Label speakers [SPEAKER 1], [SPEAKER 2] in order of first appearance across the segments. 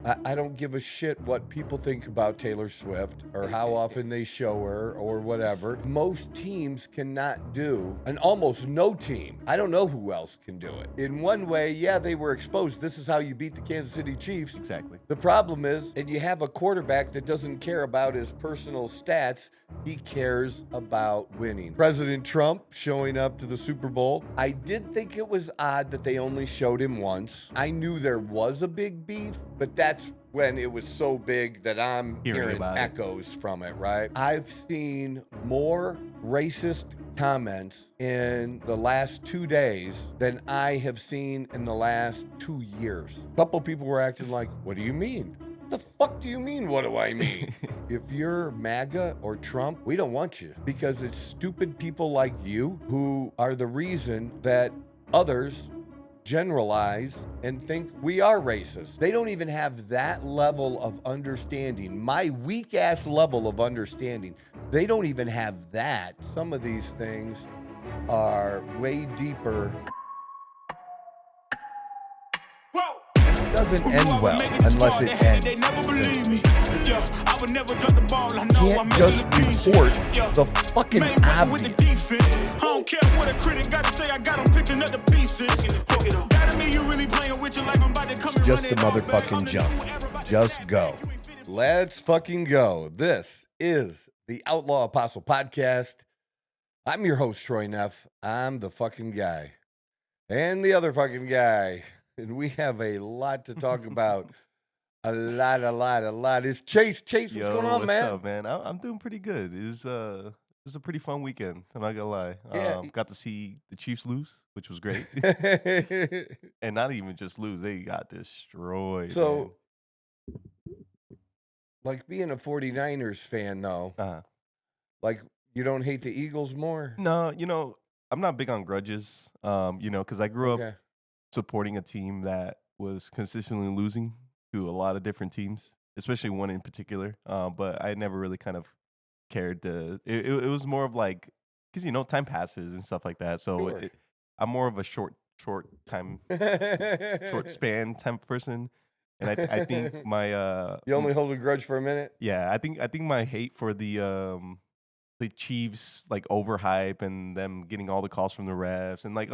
[SPEAKER 1] I don't give a shit what people think about Taylor Swift or how often they show her or whatever. Most teams cannot do, and almost no team. I don't know who else can do it. In one way, yeah, they were exposed. This is how you beat the Kansas City Chiefs.
[SPEAKER 2] Exactly.
[SPEAKER 1] The problem is, and you have a quarterback that doesn't care about his personal stats, he cares about winning. President Trump showing up to the Super Bowl. I did think it was odd that they only showed him once. I knew there was a big beef, but that's when it was so big that I'm
[SPEAKER 2] Hearing
[SPEAKER 1] hearing
[SPEAKER 2] about it.
[SPEAKER 1] echoes from it, right? I've seen more racist comments in the last 2 days than I have seen in the last 2 years. A couple people were acting like, "What do you mean? What the fuck do you mean, what do I mean?" If you're MAGA or Trump, we don't want you because it's stupid people like you who are the reason that others generalize and think we are racist. They don't even have that level of understanding. My weak ass level of understanding. They don't even have that. Some of these things are way deeper. This doesn't end well unless it ends. Can't just report the fucking obvious.
[SPEAKER 3] I don't care what a critic got to say, I got them picking up the pieces. That mean you really playing with your life, I'm about to come and
[SPEAKER 1] Just
[SPEAKER 3] run
[SPEAKER 1] a
[SPEAKER 3] it all back.
[SPEAKER 1] motherfucking jump. Just go. Let's fucking go. This is the Outlaw Apostle Podcast. I'm your host, Troy Neff. I'm the fucking guy. And the other fucking guy. And we have a lot to talk about. A lot. It's Chase. Chase, what's going on, man?
[SPEAKER 2] What's up, man? I'm doing pretty good. It was a pretty fun weekend. I'm not gonna lie.
[SPEAKER 1] Yeah.
[SPEAKER 2] Got to see the Chiefs lose, which was great, and not even just lose; they got destroyed.
[SPEAKER 1] So, like being a 49ers fan, though,
[SPEAKER 2] man.
[SPEAKER 1] like you don't hate the Eagles more?
[SPEAKER 2] No, I'm not big on grudges. Because I grew up
[SPEAKER 1] Okay.
[SPEAKER 2] supporting a team that was consistently losing to a lot of different teams, especially one in particular. But I never really kind of cared to. It was more of like because time passes and stuff like that. So
[SPEAKER 1] Sure.
[SPEAKER 2] I'm more of a short time, short span type of person, and I think my
[SPEAKER 1] You only hold a grudge for a minute?
[SPEAKER 2] yeah, I think my hate for the Chiefs like overhype and them getting all the calls from the refs and like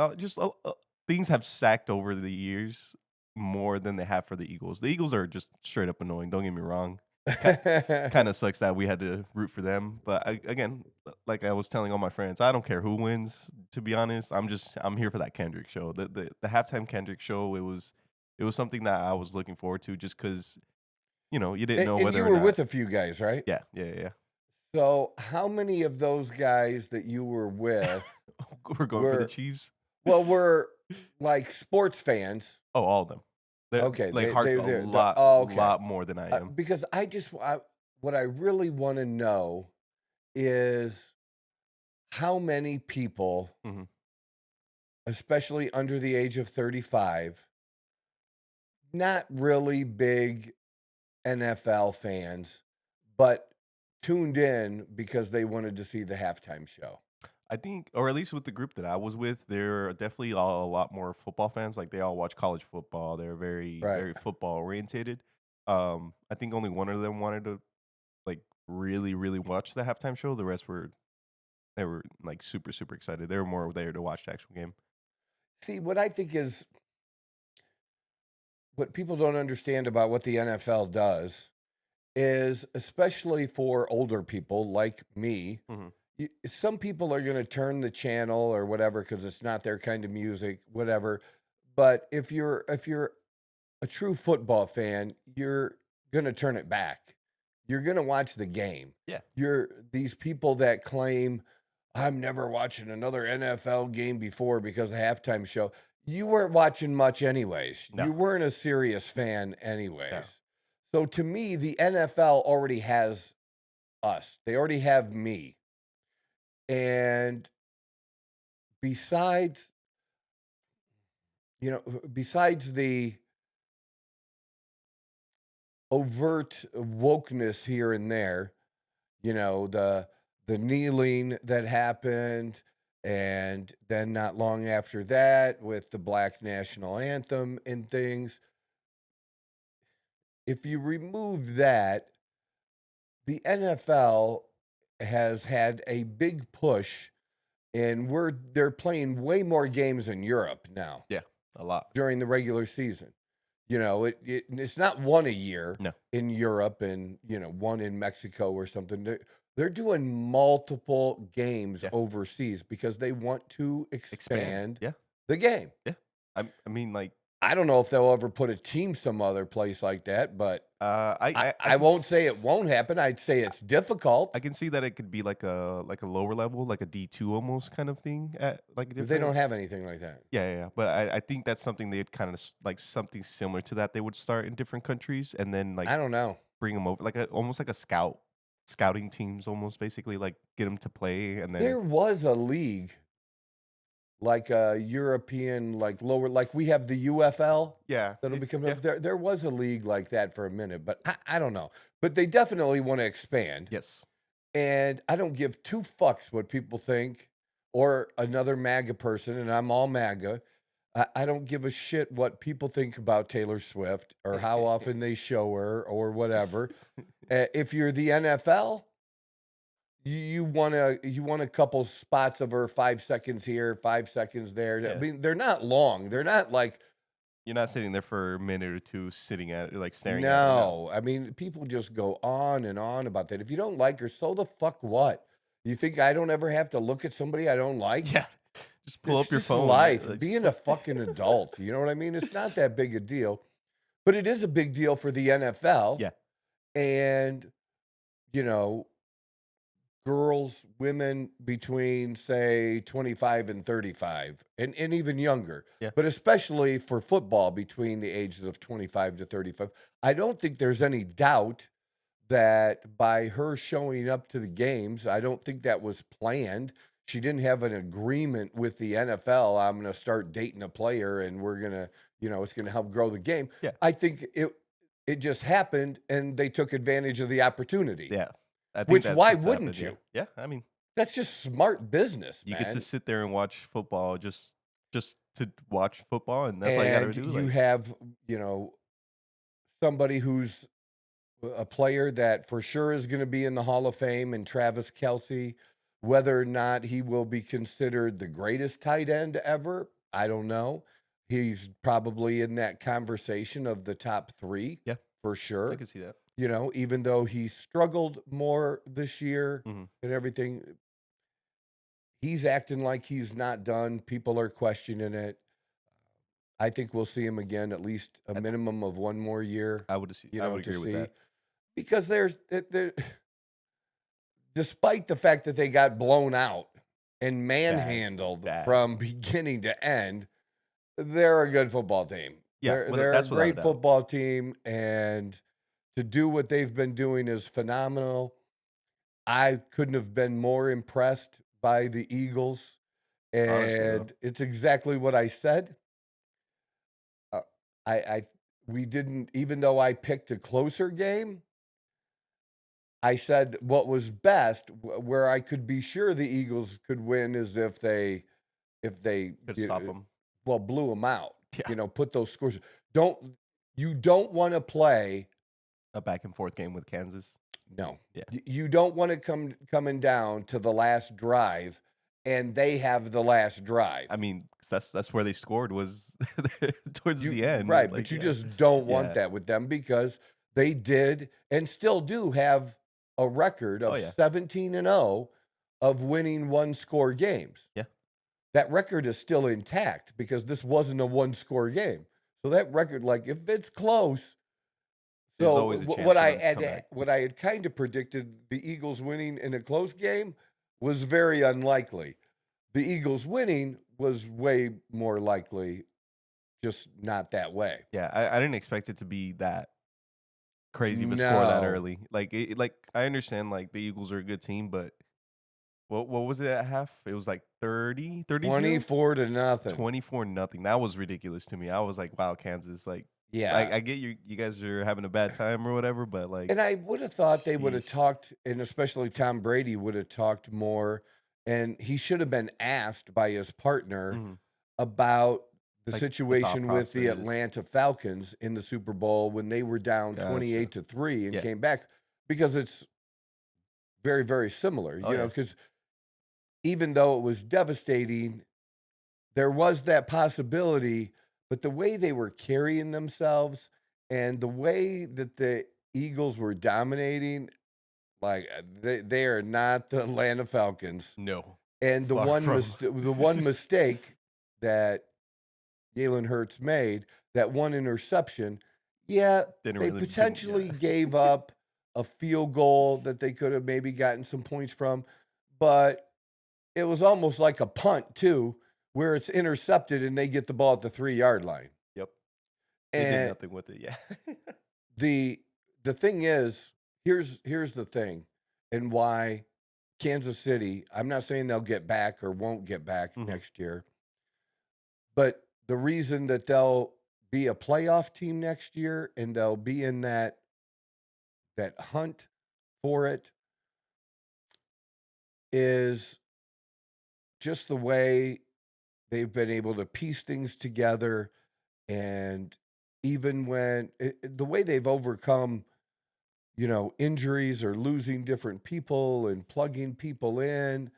[SPEAKER 2] things have stacked over the years more than they have for the Eagles. The Eagles are just straight up annoying. Don't get me wrong. Kind of sucks that we had to root for them, but again, like I was telling all my friends, I don't care who wins. To be honest, I'm here for that Kendrick show. The halftime Kendrick show. It was something that I was looking forward to just because you didn't know
[SPEAKER 1] And
[SPEAKER 2] whether
[SPEAKER 1] you
[SPEAKER 2] or
[SPEAKER 1] were
[SPEAKER 2] not.
[SPEAKER 1] with a few guys, right?
[SPEAKER 2] Yeah.
[SPEAKER 1] So, how many of those guys that you were with
[SPEAKER 2] We're going for the
[SPEAKER 1] were
[SPEAKER 2] Chiefs.
[SPEAKER 1] were like sports fans?
[SPEAKER 2] Oh, all of them. They're
[SPEAKER 1] Okay,
[SPEAKER 2] like hard a
[SPEAKER 1] oh, okay.
[SPEAKER 2] lot more than I am.
[SPEAKER 1] Because what I really want to know is how many people,
[SPEAKER 2] Mhm.
[SPEAKER 1] especially under the age of 35, not really big NFL fans, but tuned in because they wanted to see the halftime show.
[SPEAKER 2] I think, or at least with the group that I was with, they're definitely a lot more football fans. Like they all watch college football. They're very,
[SPEAKER 1] Right.
[SPEAKER 2] very football orientated. I think only one of them wanted to like really, really watch the halftime show. The rest they were like super, super excited. They were more there to watch the actual game.
[SPEAKER 1] See, what I think is what people don't understand about what the NFL does is, especially for older people like me,
[SPEAKER 2] Mhm.
[SPEAKER 1] some people are going to turn the channel or whatever because it's not their kind of music, whatever. But if you're a true football fan, you're going to turn it back. You're going to watch the game.
[SPEAKER 2] Yeah.
[SPEAKER 1] You're these people that claim I'm never watching another NFL game before because of the halftime show. You weren't watching much anyways.
[SPEAKER 2] No.
[SPEAKER 1] You weren't a serious fan anyways.
[SPEAKER 2] No.
[SPEAKER 1] So to me, the NFL already has us. They already have me. And besides, besides the overt wokeness here and there, the kneeling that happened, and then not long after that with the Black National Anthem and things. if you remove that, the NFL has had a big push, and they're playing way more games in Europe now
[SPEAKER 2] Yeah, a lot.
[SPEAKER 1] during the regular season. You know, it's not one a year
[SPEAKER 2] No.
[SPEAKER 1] in Europe and, one in Mexico or something. They're doing multiple games
[SPEAKER 2] Yeah.
[SPEAKER 1] overseas because they want to expand
[SPEAKER 2] Yeah.
[SPEAKER 1] the game.
[SPEAKER 2] Yeah. I mean, like,
[SPEAKER 1] I don't know if they'll ever put a team some other place like that, but
[SPEAKER 2] I
[SPEAKER 1] I won't say it won't happen. I'd say it's difficult.
[SPEAKER 2] I can see that it could be like a lower level, like a D2 almost kind of thing at like a
[SPEAKER 1] But they
[SPEAKER 2] different.
[SPEAKER 1] don't have anything like that.
[SPEAKER 2] Yeah. But I think that's something they'd kind of like something similar to that they would start in different countries and then like
[SPEAKER 1] I don't know.
[SPEAKER 2] bring them over like almost like a scouting teams almost basically like get them to play and then
[SPEAKER 1] There was a league, like a European, like lower, like we have the UFL.
[SPEAKER 2] yeah
[SPEAKER 1] That'll
[SPEAKER 2] it-
[SPEAKER 1] become
[SPEAKER 2] yeah.
[SPEAKER 1] there was a league like that for a minute, but I don't know. But they definitely want to expand.
[SPEAKER 2] Yes.
[SPEAKER 1] And I don't give two fucks what people think or another MAGA person, and I'm all MAGA. I don't give a shit what people think about Taylor Swift or how often they show her or whatever. If you're the NFL, you want a couple spots of her, 5 seconds here, 5 seconds there. I
[SPEAKER 2] Yeah.
[SPEAKER 1] mean, they're not long. They're not like,
[SPEAKER 2] You're not sitting there for a minute or two sitting at it, like staring at it.
[SPEAKER 1] no. I mean, people just go on and on about that. If you don't like her, so the fuck what? You think I don't ever have to look at somebody I don't like?
[SPEAKER 2] Yeah. Just pull
[SPEAKER 1] It's
[SPEAKER 2] up your
[SPEAKER 1] just
[SPEAKER 2] phone.
[SPEAKER 1] life.
[SPEAKER 2] like,
[SPEAKER 1] Being a fucking adult. You know what I mean? It's not that big a deal, but it is a big deal for the NFL.
[SPEAKER 2] Yeah.
[SPEAKER 1] And, girls, women between, say, 25 and 35, and even younger.
[SPEAKER 2] Yeah.
[SPEAKER 1] But especially for football between the ages of 25 to 35. I don't think there's any doubt that by her showing up to the games, I don't think that was planned. She didn't have an agreement with the NFL. I'm going to start dating a player and we're going to, it's going to help grow the game.
[SPEAKER 2] Yeah.
[SPEAKER 1] I think it just happened and they took advantage of the opportunity.
[SPEAKER 2] Yeah. I think
[SPEAKER 1] Which,
[SPEAKER 2] that's
[SPEAKER 1] why
[SPEAKER 2] what's
[SPEAKER 1] wouldn't
[SPEAKER 2] happened,
[SPEAKER 1] you?
[SPEAKER 2] Yeah. I mean,
[SPEAKER 1] That's just smart business,
[SPEAKER 2] you
[SPEAKER 1] man.
[SPEAKER 2] get to sit there and watch football just to watch football, and that's all you got to
[SPEAKER 1] And
[SPEAKER 2] do.
[SPEAKER 1] you
[SPEAKER 2] like,
[SPEAKER 1] have, somebody who's a player that for sure is going to be in the Hall of Fame, and Travis Kelce. Whether or not he will be considered the greatest tight end ever, I don't know. He's probably in that conversation of the top 3.
[SPEAKER 2] Yeah.
[SPEAKER 1] For
[SPEAKER 2] I
[SPEAKER 1] sure.
[SPEAKER 2] can see that.
[SPEAKER 1] Even though he struggled more this year
[SPEAKER 2] Mhm.
[SPEAKER 1] and everything, he's acting like he's not done. People are questioning it. I think we'll see him again, at least a minimum of one more year.
[SPEAKER 2] I would
[SPEAKER 1] I
[SPEAKER 2] agree with that.
[SPEAKER 1] Because despite the fact that they got blown out and manhandled
[SPEAKER 2] Bad.
[SPEAKER 1] from beginning to end, they're a good football team.
[SPEAKER 2] Yeah,
[SPEAKER 1] They're a
[SPEAKER 2] that's without a
[SPEAKER 1] great
[SPEAKER 2] doubt.
[SPEAKER 1] football team, and to do what they've been doing is phenomenal. I couldn't have been more impressed by the Eagles,
[SPEAKER 2] Honestly, though.
[SPEAKER 1] and it's exactly what I said. We didn't, even though I picked a closer game, I said what was best, where I could be sure the Eagles could win, is if they
[SPEAKER 2] Could stop them.
[SPEAKER 1] blew them out.
[SPEAKER 2] Yeah.
[SPEAKER 1] Put those scores. You don't want to play.
[SPEAKER 2] A back and forth game with Kansas.
[SPEAKER 1] No.
[SPEAKER 2] Yeah.
[SPEAKER 1] You don't want to coming down to the last drive, and they have the last drive.
[SPEAKER 2] I mean, 'cause that's where they scored was towards the end.
[SPEAKER 1] Right,
[SPEAKER 2] like,
[SPEAKER 1] but you
[SPEAKER 2] yeah.
[SPEAKER 1] just don't want
[SPEAKER 2] Yeah.
[SPEAKER 1] that with them, because they did and still do have a record of
[SPEAKER 2] Oh, yeah.
[SPEAKER 1] 17-0 of winning one-score games.
[SPEAKER 2] Yeah.
[SPEAKER 1] That record is still intact because this wasn't a one-score game. So that record, like, if it's close,
[SPEAKER 2] There's
[SPEAKER 1] so
[SPEAKER 2] always a chance
[SPEAKER 1] what
[SPEAKER 2] for
[SPEAKER 1] I
[SPEAKER 2] them to come
[SPEAKER 1] had
[SPEAKER 2] back.
[SPEAKER 1] what I had kind of predicted, the Eagles winning in a close game, was very unlikely. The Eagles winning was way more likely, just not that way.
[SPEAKER 2] Yeah, I didn't expect it to be that crazy of a score that
[SPEAKER 1] No.
[SPEAKER 2] early. Like, I understand like the Eagles are a good team, but what was it at half? It was like 30
[SPEAKER 1] 24 to nothing.
[SPEAKER 2] 24-0. That was ridiculous to me. I was like, wow, Kansas. Like,
[SPEAKER 1] Yeah.
[SPEAKER 2] I get you guys are having a bad time or whatever, but like,
[SPEAKER 1] And I would have thought they would have
[SPEAKER 2] sheesh.
[SPEAKER 1] talked, and especially Tom Brady would have talked more, and he should have been asked by his partner
[SPEAKER 2] Mhm.
[SPEAKER 1] about the
[SPEAKER 2] Like,
[SPEAKER 1] situation with the
[SPEAKER 2] process.
[SPEAKER 1] Atlanta Falcons in the Super Bowl when they were down
[SPEAKER 2] Gotcha.
[SPEAKER 1] 28-3 and
[SPEAKER 2] Yeah.
[SPEAKER 1] came back, because it's very, very similar,
[SPEAKER 2] Oh, yeah.
[SPEAKER 1] because even though it was devastating, there was that possibility, but the way they were carrying themselves and the way that the Eagles were dominating, like they are not the Atlanta Falcons.
[SPEAKER 2] No.
[SPEAKER 1] And the
[SPEAKER 2] Far
[SPEAKER 1] one
[SPEAKER 2] from.
[SPEAKER 1] the one mistake that Jalen Hurts made, that one interception, yeah,
[SPEAKER 2] Didn't
[SPEAKER 1] they
[SPEAKER 2] really didn't
[SPEAKER 1] potentially gave up a field goal that they could have maybe gotten some points from, but it was almost like a punt too, where it's intercepted and they get the ball at the 3-yard line.
[SPEAKER 2] Yep. They did
[SPEAKER 1] And
[SPEAKER 2] nothing with it. Yeah.
[SPEAKER 1] the thing is, here's the thing, and why Kansas City, I'm not saying they'll get back or won't get back
[SPEAKER 2] Mhm.
[SPEAKER 1] next year, but the reason that they'll be a playoff team next year and they'll be in that hunt for it is just the way they've been able to piece things together, and even when the way they've overcome, injuries or losing different people and plugging people in,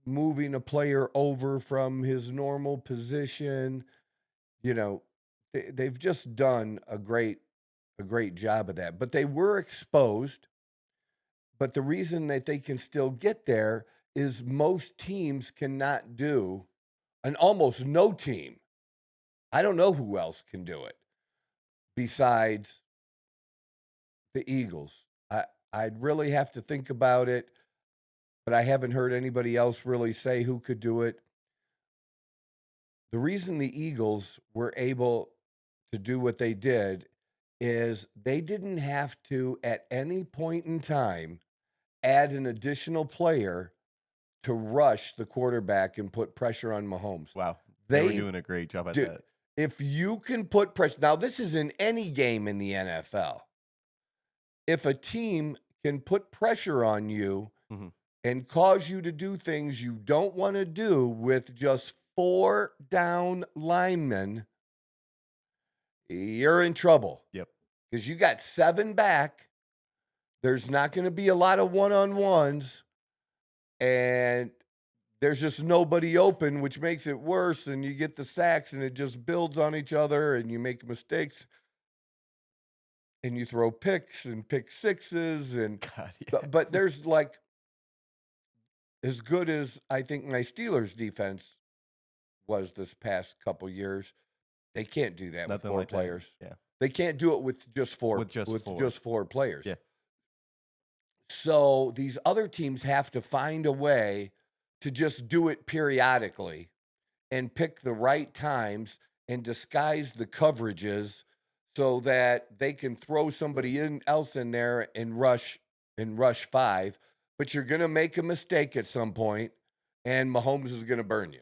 [SPEAKER 1] moving a player over from his normal position, they've just done a great job of that. But they were exposed. But the reason that they can still get there is most teams cannot do, and almost no team. I don't know who else can do it besides the Eagles. I'd really have to think about it, but I haven't heard anybody else really say who could do it. The reason the Eagles were able to do what they did is they didn't have to, at any point in time, add an additional player to rush the quarterback and put pressure on Mahomes.
[SPEAKER 2] Wow. They were doing a great job at that.
[SPEAKER 1] If you can put pressure, now this is in any game in the NFL. If a team can put pressure on you
[SPEAKER 2] Mhm.
[SPEAKER 1] and cause you to do things you don't want to do with just 4 down linemen, you're in trouble.
[SPEAKER 2] Yep.
[SPEAKER 1] Because you got 7 back. There's not going to be a lot of one-on-ones, and there's just nobody open, which makes it worse, and you get the sacks, and it just builds on each other, and you make mistakes, and you throw picks and pick sixes, and
[SPEAKER 2] God, yeah.
[SPEAKER 1] but there's like, as good as I think my Steelers defense was this past couple years, they can't do that
[SPEAKER 2] Nothing
[SPEAKER 1] with 4
[SPEAKER 2] like that.
[SPEAKER 1] players.
[SPEAKER 2] Yeah.
[SPEAKER 1] They can't do it with just 4
[SPEAKER 2] With just four.
[SPEAKER 1] just 4 players.
[SPEAKER 2] Yeah.
[SPEAKER 1] So these other teams have to find a way to just do it periodically and pick the right times and disguise the coverages so that they can throw somebody else in there and rush 5. But you're going to make a mistake at some point, and Mahomes is going to burn you.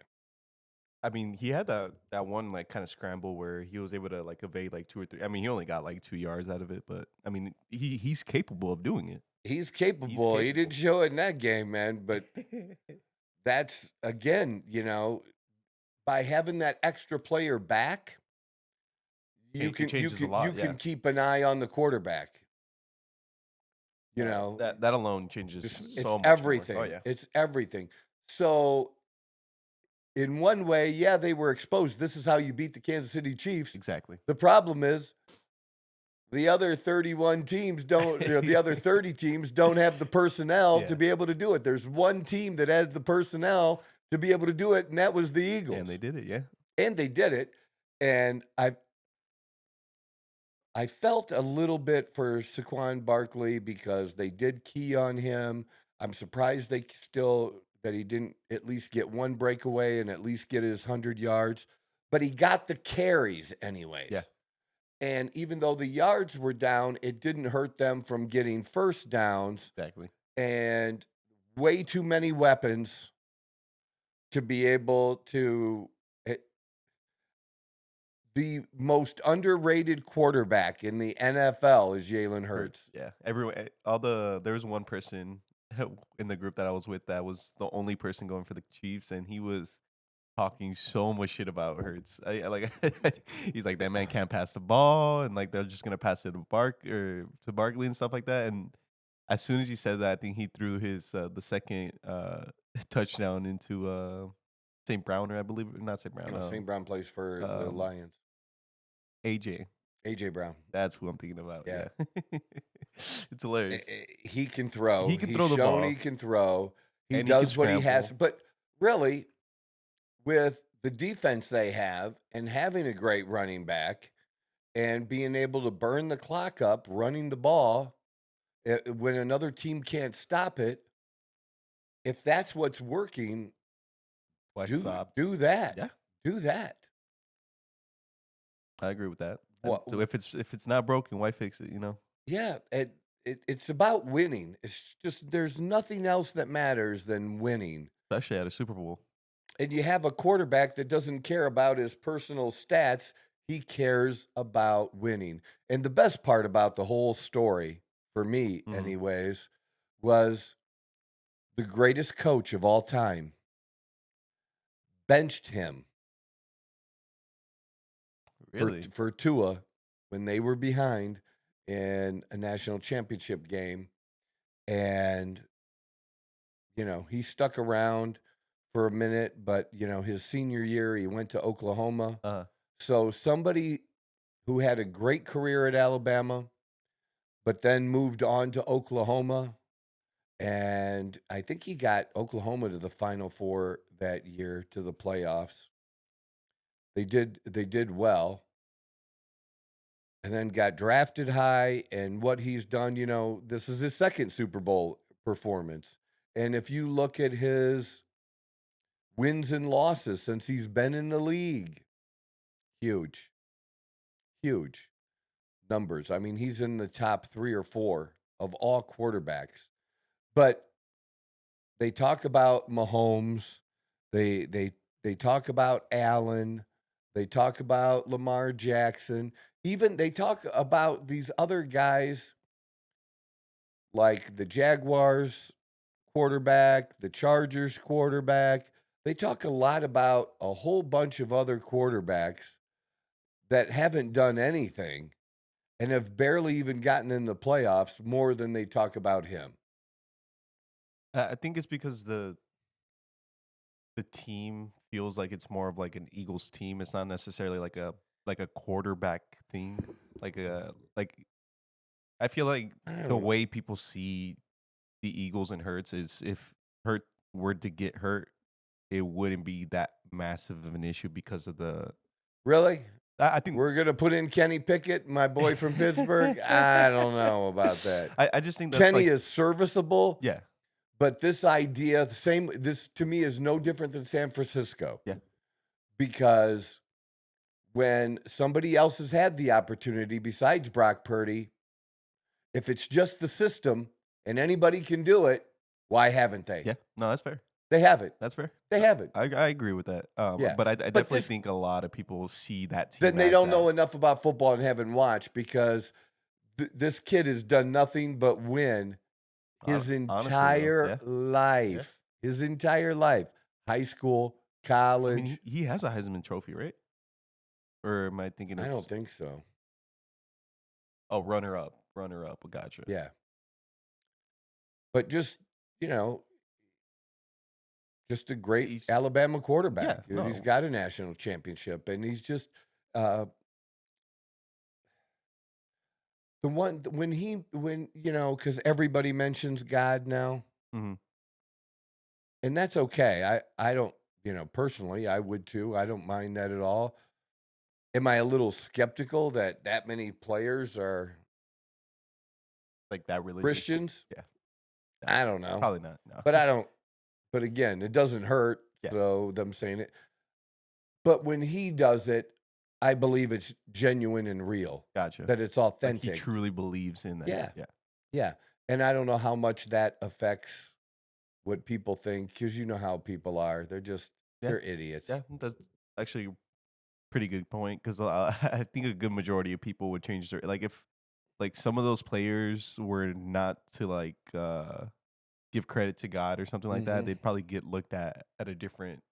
[SPEAKER 2] I mean, he had that one like kind of scramble where he was able to like evade like 2 or 3. I mean, he only got like 2 yards out of it, but I mean, he's capable of doing it.
[SPEAKER 1] He's capable. He didn't show it in that game, man. But that's, again, by having that extra player back, you
[SPEAKER 2] It changes a lot,
[SPEAKER 1] can keep an eye on the quarterback.
[SPEAKER 2] That alone changes
[SPEAKER 1] it's
[SPEAKER 2] so much
[SPEAKER 1] everything.
[SPEAKER 2] More. Oh yeah,
[SPEAKER 1] It's everything. So in one way, yeah, they were exposed. This is how you beat the Kansas City Chiefs.
[SPEAKER 2] exactly.
[SPEAKER 1] The problem is the other 31 teams don't, the other 30 teams don't have the personnel to be able to do it. There's one team that has the personnel to be able to do it, and that was the Eagles.
[SPEAKER 2] And they did it, yeah.
[SPEAKER 1] And they did it. And I felt a little bit for Saquon Barkley because they did key on him. I'm surprised that he didn't at least get one breakaway and at least get his 100 yards. But he got the carries anyways.
[SPEAKER 2] Yeah.
[SPEAKER 1] And even though the yards were down, it didn't hurt them from getting first downs.
[SPEAKER 2] Exactly.
[SPEAKER 1] And way too many weapons to be able to. The most underrated quarterback in the NFL is Jalen Hurts.
[SPEAKER 2] Yeah. There was one person in the group that I was with that was the only person going for the Chiefs, and he was talking so much shit about Hurts. I like he's like that man can't pass the ball, and like they're just gonna pass it to Barkley and stuff like that. And as soon as he said that, I think he threw his the second touchdown into St. Browner, I believe, not St. Brown.
[SPEAKER 1] St. Brown plays for the
[SPEAKER 2] um,
[SPEAKER 1] Lions.
[SPEAKER 2] AJ.
[SPEAKER 1] AJ Brown.
[SPEAKER 2] That's who I'm thinking about.
[SPEAKER 1] Yeah.
[SPEAKER 2] Yeah. It's hilarious.
[SPEAKER 1] He can throw.
[SPEAKER 2] He can
[SPEAKER 1] He's
[SPEAKER 2] throw the
[SPEAKER 1] shown
[SPEAKER 2] ball.
[SPEAKER 1] he can throw. He
[SPEAKER 2] And he can
[SPEAKER 1] does what he has.
[SPEAKER 2] scramble.
[SPEAKER 1] But really, with the defense they have and having a great running back and being able to burn the clock up running the ball when another team can't stop it, if that's what's working,
[SPEAKER 2] Why
[SPEAKER 1] do
[SPEAKER 2] stop?
[SPEAKER 1] that.
[SPEAKER 2] Yeah.
[SPEAKER 1] Do that.
[SPEAKER 2] I agree with that.
[SPEAKER 1] What-
[SPEAKER 2] So if it's not broken, why fix it? You know.
[SPEAKER 1] Yeah, it's about winning. It's just there's nothing else that matters than winning.
[SPEAKER 2] Especially at a Super Bowl.
[SPEAKER 1] And you have a quarterback that doesn't care about his personal stats. He cares about winning. And the best part about the whole story, for me
[SPEAKER 2] Mhm.
[SPEAKER 1] anyways, was the greatest coach of all time benched him
[SPEAKER 2] Really?
[SPEAKER 1] for Tua when they were behind in a national championship game. And, he stuck around for a minute, but, his senior year, he went to Oklahoma.
[SPEAKER 2] Uh-huh.
[SPEAKER 1] So somebody who had a great career at Alabama, but then moved on to Oklahoma. And I think he got Oklahoma to the Final Four that year, to the playoffs. They did well. And then got drafted high. And what he's done, this is his second Super Bowl performance. And if you look at his wins and losses since he's been in the league, huge numbers. I mean, he's in the top 3 or 4 of all quarterbacks. But they talk about Mahomes. They talk about Allen. They talk about Lamar Jackson. Even they talk about these other guys like the Jaguars quarterback, the Chargers quarterback. They talk a lot about a whole bunch of other quarterbacks that haven't done anything and have barely even gotten in the playoffs more than they talk about him.
[SPEAKER 2] I think it's because the team feels like it's more of like an Eagles team. It's not necessarily like a quarterback thing. Like I feel like
[SPEAKER 1] I
[SPEAKER 2] the
[SPEAKER 1] don't-
[SPEAKER 2] way people see the Eagles and Hurts is if Hurt were to get hurt, it wouldn't be that massive of an issue because of the.
[SPEAKER 1] Really?
[SPEAKER 2] I think
[SPEAKER 1] We're going to put in Kenny Pickett, my boy from Pittsburgh? I don't know about that.
[SPEAKER 2] I just think that's
[SPEAKER 1] Kenny
[SPEAKER 2] like,
[SPEAKER 1] is serviceable,
[SPEAKER 2] yeah.
[SPEAKER 1] but this idea, this to me is no different than San Francisco.
[SPEAKER 2] Yeah.
[SPEAKER 1] Because when somebody else has had the opportunity besides Brock Purdy, if it's just the system and anybody can do it, why haven't they?
[SPEAKER 2] Yeah, no, that's fair.
[SPEAKER 1] They haven't.
[SPEAKER 2] That's fair.
[SPEAKER 1] They haven't.
[SPEAKER 2] I agree with that.
[SPEAKER 1] Yeah,
[SPEAKER 2] But I definitely
[SPEAKER 1] this-
[SPEAKER 2] think a lot of people see that team.
[SPEAKER 1] Then they
[SPEAKER 2] as
[SPEAKER 1] don't
[SPEAKER 2] that.
[SPEAKER 1] know enough about football and haven't watched because this kid has done nothing but win his
[SPEAKER 2] Honestly, though,
[SPEAKER 1] entire
[SPEAKER 2] yeah.
[SPEAKER 1] life. His entire life. High school,
[SPEAKER 2] I
[SPEAKER 1] college.
[SPEAKER 2] mean, he has a Heisman Trophy, right? Or am I thinking?
[SPEAKER 1] I don't think so.
[SPEAKER 2] Oh, runner up. Gotcha.
[SPEAKER 1] Yeah. But just, just a great
[SPEAKER 2] He's-
[SPEAKER 1] Alabama quarterback.
[SPEAKER 2] Yeah,
[SPEAKER 1] He's
[SPEAKER 2] no.
[SPEAKER 1] got a national championship, and he's just the one because everybody mentions God now,
[SPEAKER 2] Mhm.
[SPEAKER 1] and that's okay. I don't, personally, I would too. I don't mind that at all. Am I a little skeptical that many players are
[SPEAKER 2] Like that religious.
[SPEAKER 1] Christians?
[SPEAKER 2] Yeah.
[SPEAKER 1] I don't know.
[SPEAKER 2] Probably not. No.
[SPEAKER 1] But I don't. But again, it doesn't hurt.
[SPEAKER 2] Yeah.
[SPEAKER 1] So them saying it. But when he does it, I believe it's genuine and real.
[SPEAKER 2] Gotcha.
[SPEAKER 1] That it's
[SPEAKER 2] Like
[SPEAKER 1] authentic.
[SPEAKER 2] he truly believes in that.
[SPEAKER 1] Yeah.
[SPEAKER 2] Yeah.
[SPEAKER 1] Yeah. And I don't know how much that affects what people think, because you know how people are. They're just
[SPEAKER 2] Yeah.
[SPEAKER 1] they're idiots.
[SPEAKER 2] Yeah. That's actually a pretty good point because I think a good majority of people would change their if some of those players were not to give credit to God or something like that,
[SPEAKER 1] Mhm.
[SPEAKER 2] they'd probably get looked at a different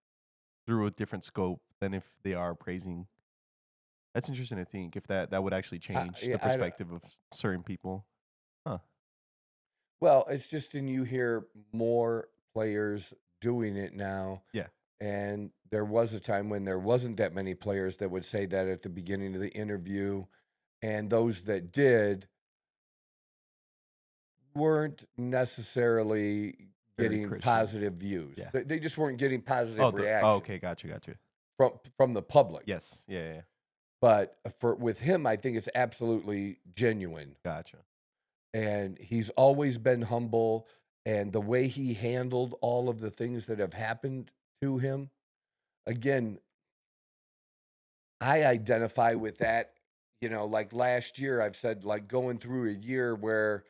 [SPEAKER 2] through a different scope than if they are praising. That's interesting to think if that would actually change
[SPEAKER 1] yeah,
[SPEAKER 2] the perspective of certain people. Huh.
[SPEAKER 1] well, it's just, and you hear more players doing it now.
[SPEAKER 2] Yeah.
[SPEAKER 1] And there was a time when there wasn't that many players that would say that at the beginning of the interview. And those that did weren't necessarily
[SPEAKER 2] Very
[SPEAKER 1] getting
[SPEAKER 2] Christian.
[SPEAKER 1] positive views.
[SPEAKER 2] Yeah.
[SPEAKER 1] They just weren't getting positive
[SPEAKER 2] Oh,
[SPEAKER 1] reactions
[SPEAKER 2] okay. Gotcha.
[SPEAKER 1] from the public.
[SPEAKER 2] Yes. Yeah.
[SPEAKER 1] But with him, I think it's absolutely genuine.
[SPEAKER 2] Gotcha.
[SPEAKER 1] And he's always been humble. And the way he handled all of the things that have happened to him, again, I identify with that. Like last year, I've said, like going through a year where,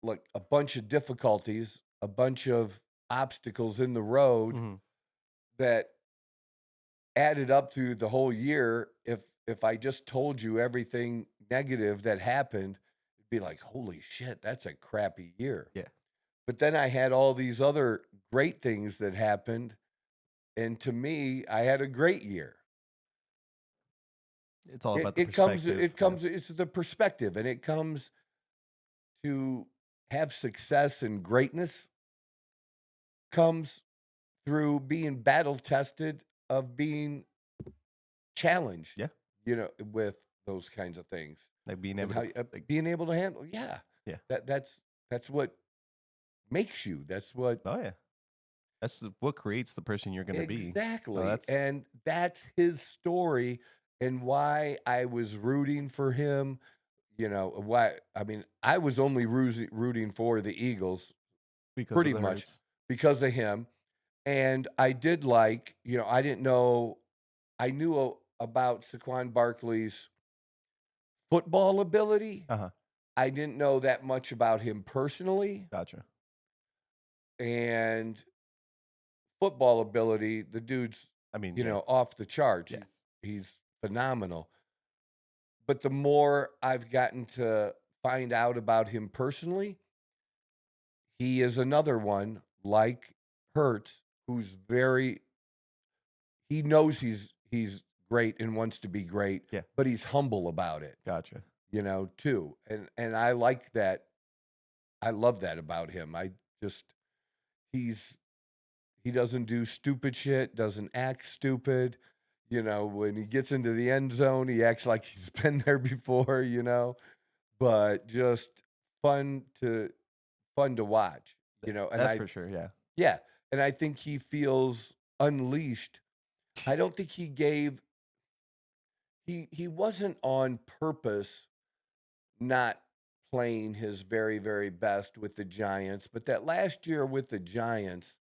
[SPEAKER 1] like, a bunch of difficulties, a bunch of obstacles in the road
[SPEAKER 2] Hmm.
[SPEAKER 1] that added up to the whole year. If I just told you everything negative that happened, it'd be like, holy shit, that's a crappy year.
[SPEAKER 2] Yeah.
[SPEAKER 1] But then I had all these other great things that happened, and to me, I had a great year.
[SPEAKER 2] It's all about the
[SPEAKER 1] It comes,
[SPEAKER 2] perspective.
[SPEAKER 1] it's the perspective, and it comes to have success and greatness comes through being battle tested, of being challenged,
[SPEAKER 2] Yeah.
[SPEAKER 1] with those kinds of things.
[SPEAKER 2] Like being
[SPEAKER 1] And
[SPEAKER 2] able
[SPEAKER 1] how,
[SPEAKER 2] to, like,
[SPEAKER 1] being able to handle, yeah.
[SPEAKER 2] Yeah.
[SPEAKER 1] That's what makes you. That's what
[SPEAKER 2] oh yeah, that's what creates the person you're going to be.
[SPEAKER 1] exactly.
[SPEAKER 2] that's
[SPEAKER 1] And that's his story, and why I was rooting for him. Why? I mean, I was only rooting for the Eagles
[SPEAKER 2] because
[SPEAKER 1] pretty
[SPEAKER 2] of the
[SPEAKER 1] much
[SPEAKER 2] Hurts.
[SPEAKER 1] because of him. And I did like, I didn't know, I knew about Saquon Barkley's football ability.
[SPEAKER 2] Uh-huh.
[SPEAKER 1] I didn't know that much about him personally.
[SPEAKER 2] Gotcha.
[SPEAKER 1] And football ability, the dude's,
[SPEAKER 2] I mean, yeah.
[SPEAKER 1] off the charts.
[SPEAKER 2] Yeah.
[SPEAKER 1] He's phenomenal. But the more I've gotten to find out about him personally, he is another one like Hurts, who's he knows he's great and wants to be great,
[SPEAKER 2] Yeah.
[SPEAKER 1] but he's humble about it,
[SPEAKER 2] Gotcha.
[SPEAKER 1] too. And I like that. I love that about him. He doesn't do stupid shit, doesn't act stupid. When he gets into the end zone, he acts like he's been there before, but just fun to watch, and
[SPEAKER 2] That's for sure. Yeah.
[SPEAKER 1] yeah, and I think he feels unleashed. I don't think he wasn't on purpose not playing his very, very best with the Giants, but that last year with the Giants,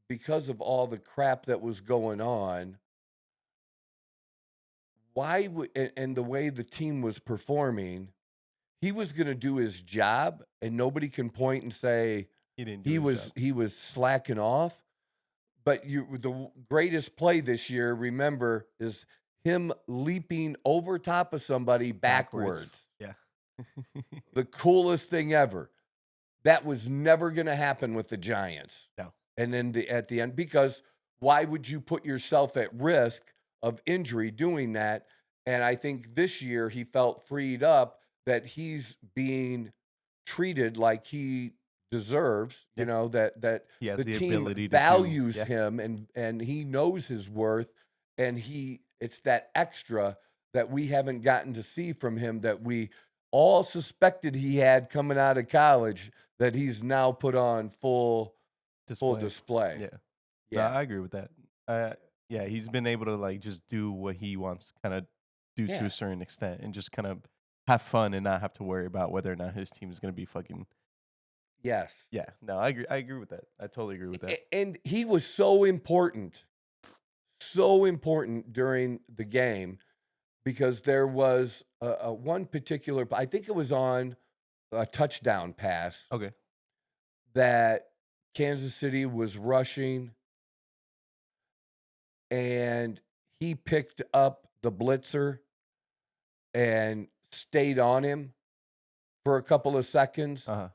[SPEAKER 1] because of all the crap that was going on, why would, and the way the team was performing, he was going to do his job, and nobody can point and say
[SPEAKER 2] He didn't do his job.
[SPEAKER 1] he was slacking off. But the greatest play this year, remember, is him leaping over top of somebody backwards.
[SPEAKER 2] Yeah.
[SPEAKER 1] The coolest thing ever. That was never going to happen with the Giants.
[SPEAKER 2] No.
[SPEAKER 1] And then at the end, because why would you put yourself at risk of injury doing that? And I think this year he felt freed up that he's being treated like he deserves,
[SPEAKER 2] Yeah.
[SPEAKER 1] that
[SPEAKER 2] He has
[SPEAKER 1] the
[SPEAKER 2] the
[SPEAKER 1] team
[SPEAKER 2] ability to
[SPEAKER 1] values
[SPEAKER 2] yeah.
[SPEAKER 1] him, and he knows his worth, and it's that extra that we haven't gotten to see from him that we all suspected he had coming out of college, that he's now put on full display.
[SPEAKER 2] Yeah.
[SPEAKER 1] Yeah.
[SPEAKER 2] No, I agree with that. Yeah, he's been able to like just do what he wants, kind of do to
[SPEAKER 1] Yeah.
[SPEAKER 2] a certain extent, and just kind of have fun and not have to worry about whether or not his team is going to be fucking.
[SPEAKER 1] Yes.
[SPEAKER 2] Yeah, no, I agree. I agree with that. I totally agree with that.
[SPEAKER 1] And he was so important during the game, because there was a one particular, I think it was on a touchdown pass,
[SPEAKER 2] Okay.
[SPEAKER 1] that Kansas City was rushing, and he picked up the blitzer and stayed on him for a couple of seconds
[SPEAKER 2] Uh huh.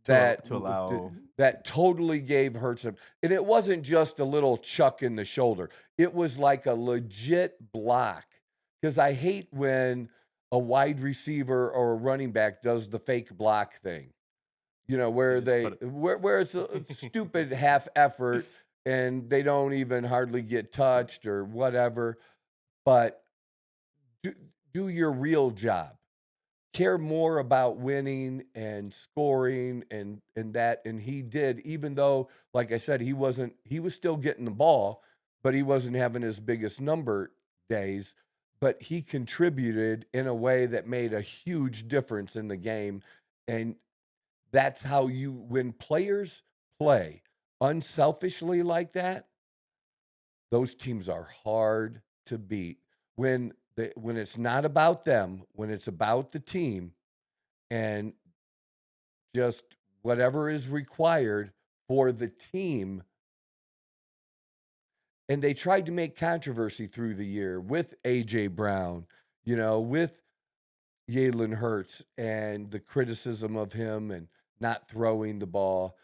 [SPEAKER 1] that
[SPEAKER 2] to allow.
[SPEAKER 1] that totally gave Hurts him. And it wasn't just a little chuck in the shoulder. It was like a legit block. Because I hate when a wide receiver or a running back does the fake block thing. You know, where where it's a stupid half effort and they don't even hardly get touched or whatever. But do your real job. Care more about winning and scoring and that. And he did, even though, like I said, he was still getting the ball, but he wasn't having his biggest number days. But he contributed in a way that made a huge difference in the game. And that's how when players play unselfishly like that, those teams are hard to beat. When it's not about them, when it's about the team and just whatever is required for the team. And they tried to make controversy through the year with A.J. Brown, with Jalen Hurts and the criticism of him and not throwing the ball.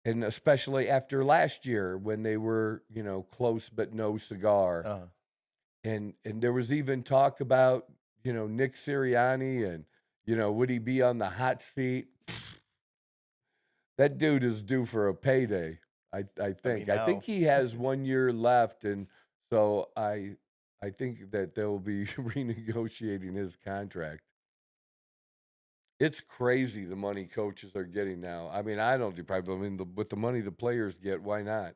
[SPEAKER 1] And especially after last year when they were, close but no cigar.
[SPEAKER 2] Uh-huh.
[SPEAKER 1] And there was even talk about, Nick Sirianni and, would he be on the hot seat? That dude is due for a payday. I think. I think he has 1 year left, and so I think that they'll be renegotiating his contract. It's crazy the money coaches are getting now. I mean, I don't do private. I mean, with the money the players get, why not?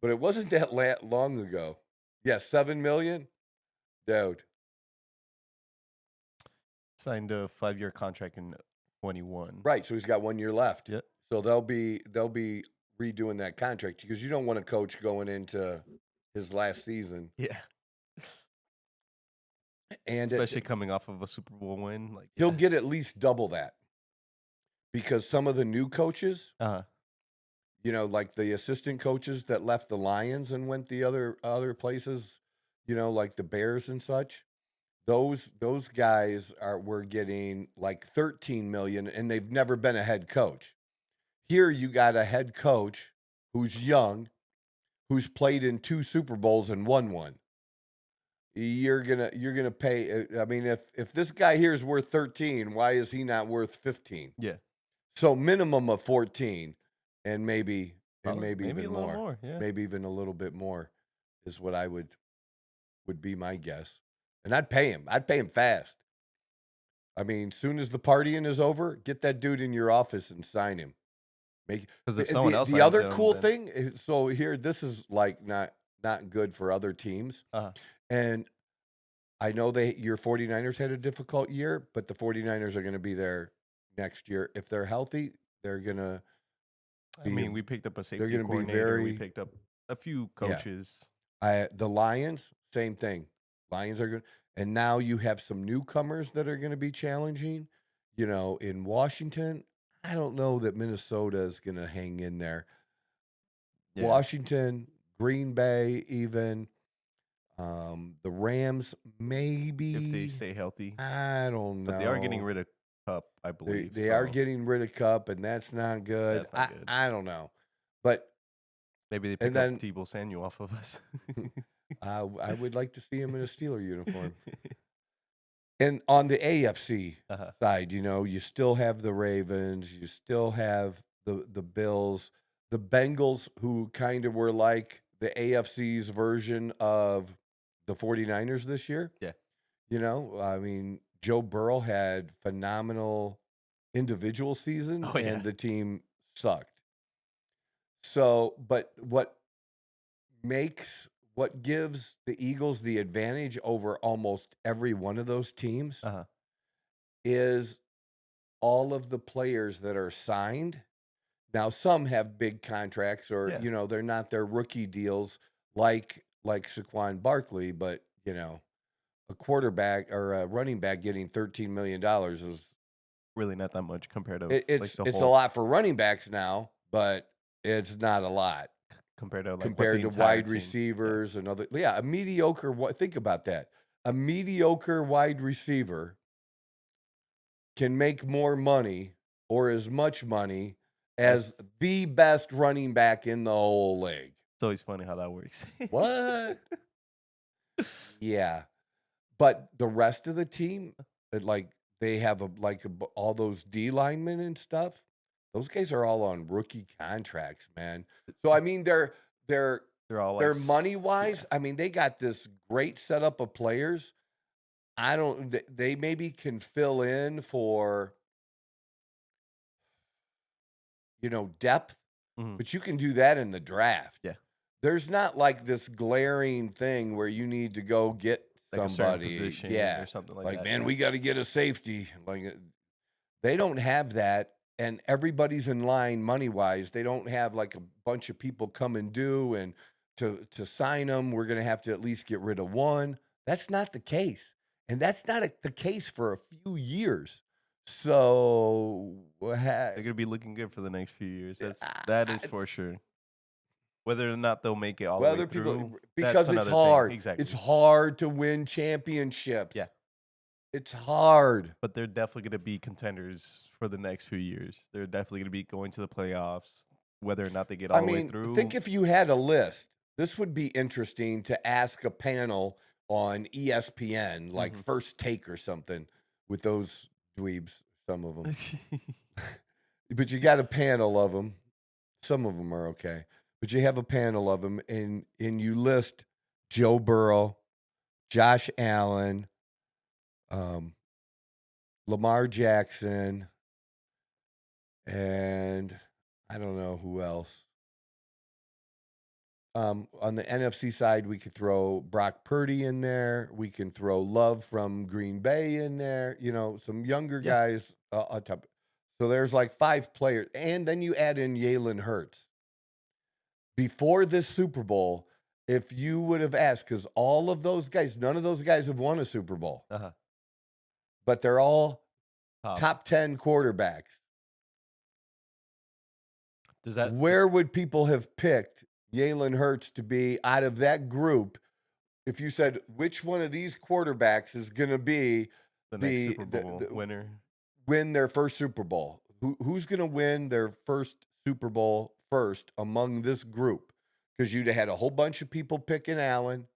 [SPEAKER 1] But it wasn't that long ago. Yeah, $7 million, dude.
[SPEAKER 2] Signed a 5-year contract in 21.
[SPEAKER 1] Right, so he's got 1 year left.
[SPEAKER 2] Yep.
[SPEAKER 1] So they'll be redoing that contract because you don't want a coach going into his last season.
[SPEAKER 2] Yeah.
[SPEAKER 1] And
[SPEAKER 2] especially coming off of a Super Bowl win,
[SPEAKER 1] he'll get at least double that. Because some of the new coaches, like the assistant coaches that left the Lions and went the other places, like the Bears and such, those guys were getting like $13 million, and they've never been a head coach. Here you got a head coach who's young, who's played in 2 Super Bowls and won one. You're gonna pay. I mean, if this guy here is worth 13, why is he not worth 15?
[SPEAKER 2] Yeah.
[SPEAKER 1] So minimum of 14, and maybe
[SPEAKER 2] maybe
[SPEAKER 1] even
[SPEAKER 2] a little
[SPEAKER 1] more.
[SPEAKER 2] more. Yeah.
[SPEAKER 1] Maybe even a little bit more is what I would be my guess. And I'd pay him. I'd pay him fast. I mean, soon as the partying is over, get that dude in your office and sign him.
[SPEAKER 2] Because if someone else
[SPEAKER 1] the other
[SPEAKER 2] signs him,
[SPEAKER 1] cool
[SPEAKER 2] then-
[SPEAKER 1] thing is, so here, this is like not good for other teams. And I know your 49ers had a difficult year, but the 49ers are going to be there next year. If they're healthy, they're going to
[SPEAKER 2] I mean, we picked up a safety
[SPEAKER 1] gonna be
[SPEAKER 2] coordinator. We picked up a few coaches.
[SPEAKER 1] The Lions, same thing. Lions are good. And now you have some newcomers that are going to be challenging. In Washington, I don't know that Minnesota is going to hang in there.
[SPEAKER 2] Yeah.
[SPEAKER 1] Washington, Green Bay, even the Rams, maybe
[SPEAKER 2] If they stay healthy.
[SPEAKER 1] I don't know.
[SPEAKER 2] But they are getting rid of Cup, I believe.
[SPEAKER 1] They are getting rid of Cup, and that's not good.
[SPEAKER 2] That's not good.
[SPEAKER 1] I don't know, but
[SPEAKER 2] maybe they pick up Tebow Samuel off of us.
[SPEAKER 1] I would like to see him in a Steeler uniform. And on the AFC side, you still have the Ravens, you still have the Bills, the Bengals, who kind of were like the AFC's version of the 49ers this year.
[SPEAKER 2] Yeah.
[SPEAKER 1] I mean, Joe Burrow had phenomenal individual season, and the team sucked. So, but what gives the Eagles the advantage over almost every one of those teams is all of the players that are signed. Now, some have big contracts or, they're not their rookie deals like Saquon Barkley, but, a quarterback or a running back getting $13 million is
[SPEAKER 2] really not that much compared to
[SPEAKER 1] it's a lot for running backs now, but it's not a lot
[SPEAKER 2] compared to
[SPEAKER 1] wide receivers and other. Yeah, a mediocre. Think about that. A mediocre wide receiver can make more money or as much money as the best running back in the whole league.
[SPEAKER 2] It's always funny how that works.
[SPEAKER 1] What? Yeah. But the rest of the team, like they have all those D linemen and stuff. Those guys are all on rookie contracts, man. So I mean, they're
[SPEAKER 2] all
[SPEAKER 1] they're
[SPEAKER 2] like
[SPEAKER 1] money wise. I mean, they got this great setup of players. They maybe can fill in for, depth,
[SPEAKER 2] Mhm.
[SPEAKER 1] but you can do that in the draft.
[SPEAKER 2] Yeah.
[SPEAKER 1] There's not like this glaring thing where you need to go get
[SPEAKER 2] Like a certain
[SPEAKER 1] somebody.
[SPEAKER 2] position
[SPEAKER 1] Yeah.
[SPEAKER 2] or something like
[SPEAKER 1] Like,
[SPEAKER 2] that.
[SPEAKER 1] man,
[SPEAKER 2] yeah.
[SPEAKER 1] we got to get a safety. They don't have that. And everybody's in line money wise. They don't have like a bunch of people come and do and to sign them. We're going to have to at least get rid of one. That's not the case. And that's not the case for a few years. So
[SPEAKER 2] They're gonna be looking good for the next few years. That is for sure. Whether or not they'll make it all the way
[SPEAKER 1] whether people,
[SPEAKER 2] through,
[SPEAKER 1] because
[SPEAKER 2] that's
[SPEAKER 1] it's
[SPEAKER 2] another
[SPEAKER 1] hard.
[SPEAKER 2] thing. Exactly.
[SPEAKER 1] It's hard to win championships.
[SPEAKER 2] Yeah.
[SPEAKER 1] It's hard.
[SPEAKER 2] But they're definitely going to be contenders for the next few years. They're definitely going to be going to the playoffs, whether or not they get all the way through.
[SPEAKER 1] Think if you had a list, this would be interesting to ask a panel on ESPN, like First Take or something, with those dweebs, some of them. But you got a panel of them. Some of them are okay. But you have a panel of them, and you list Joe Burrow, Josh Allen, Lamar Jackson, and I don't know who else. On the NFC side, we could throw Brock Purdy in there. We can throw Love from Green Bay in there. Some younger guys on top. So there's like 5 players. And then you add in Jalen Hurts. Before this Super Bowl, if you would have asked, because all of those guys, none of those guys have won a Super Bowl. But they're all top 10 quarterbacks. Where would people have picked Jalen Hurts to be out of that group? If you said which one of these quarterbacks is going to be
[SPEAKER 2] the next Super Bowl winner,
[SPEAKER 1] win their first Super Bowl, who's going to win their first Super Bowl first among this group? Because you'd have had a whole bunch of people picking Allen.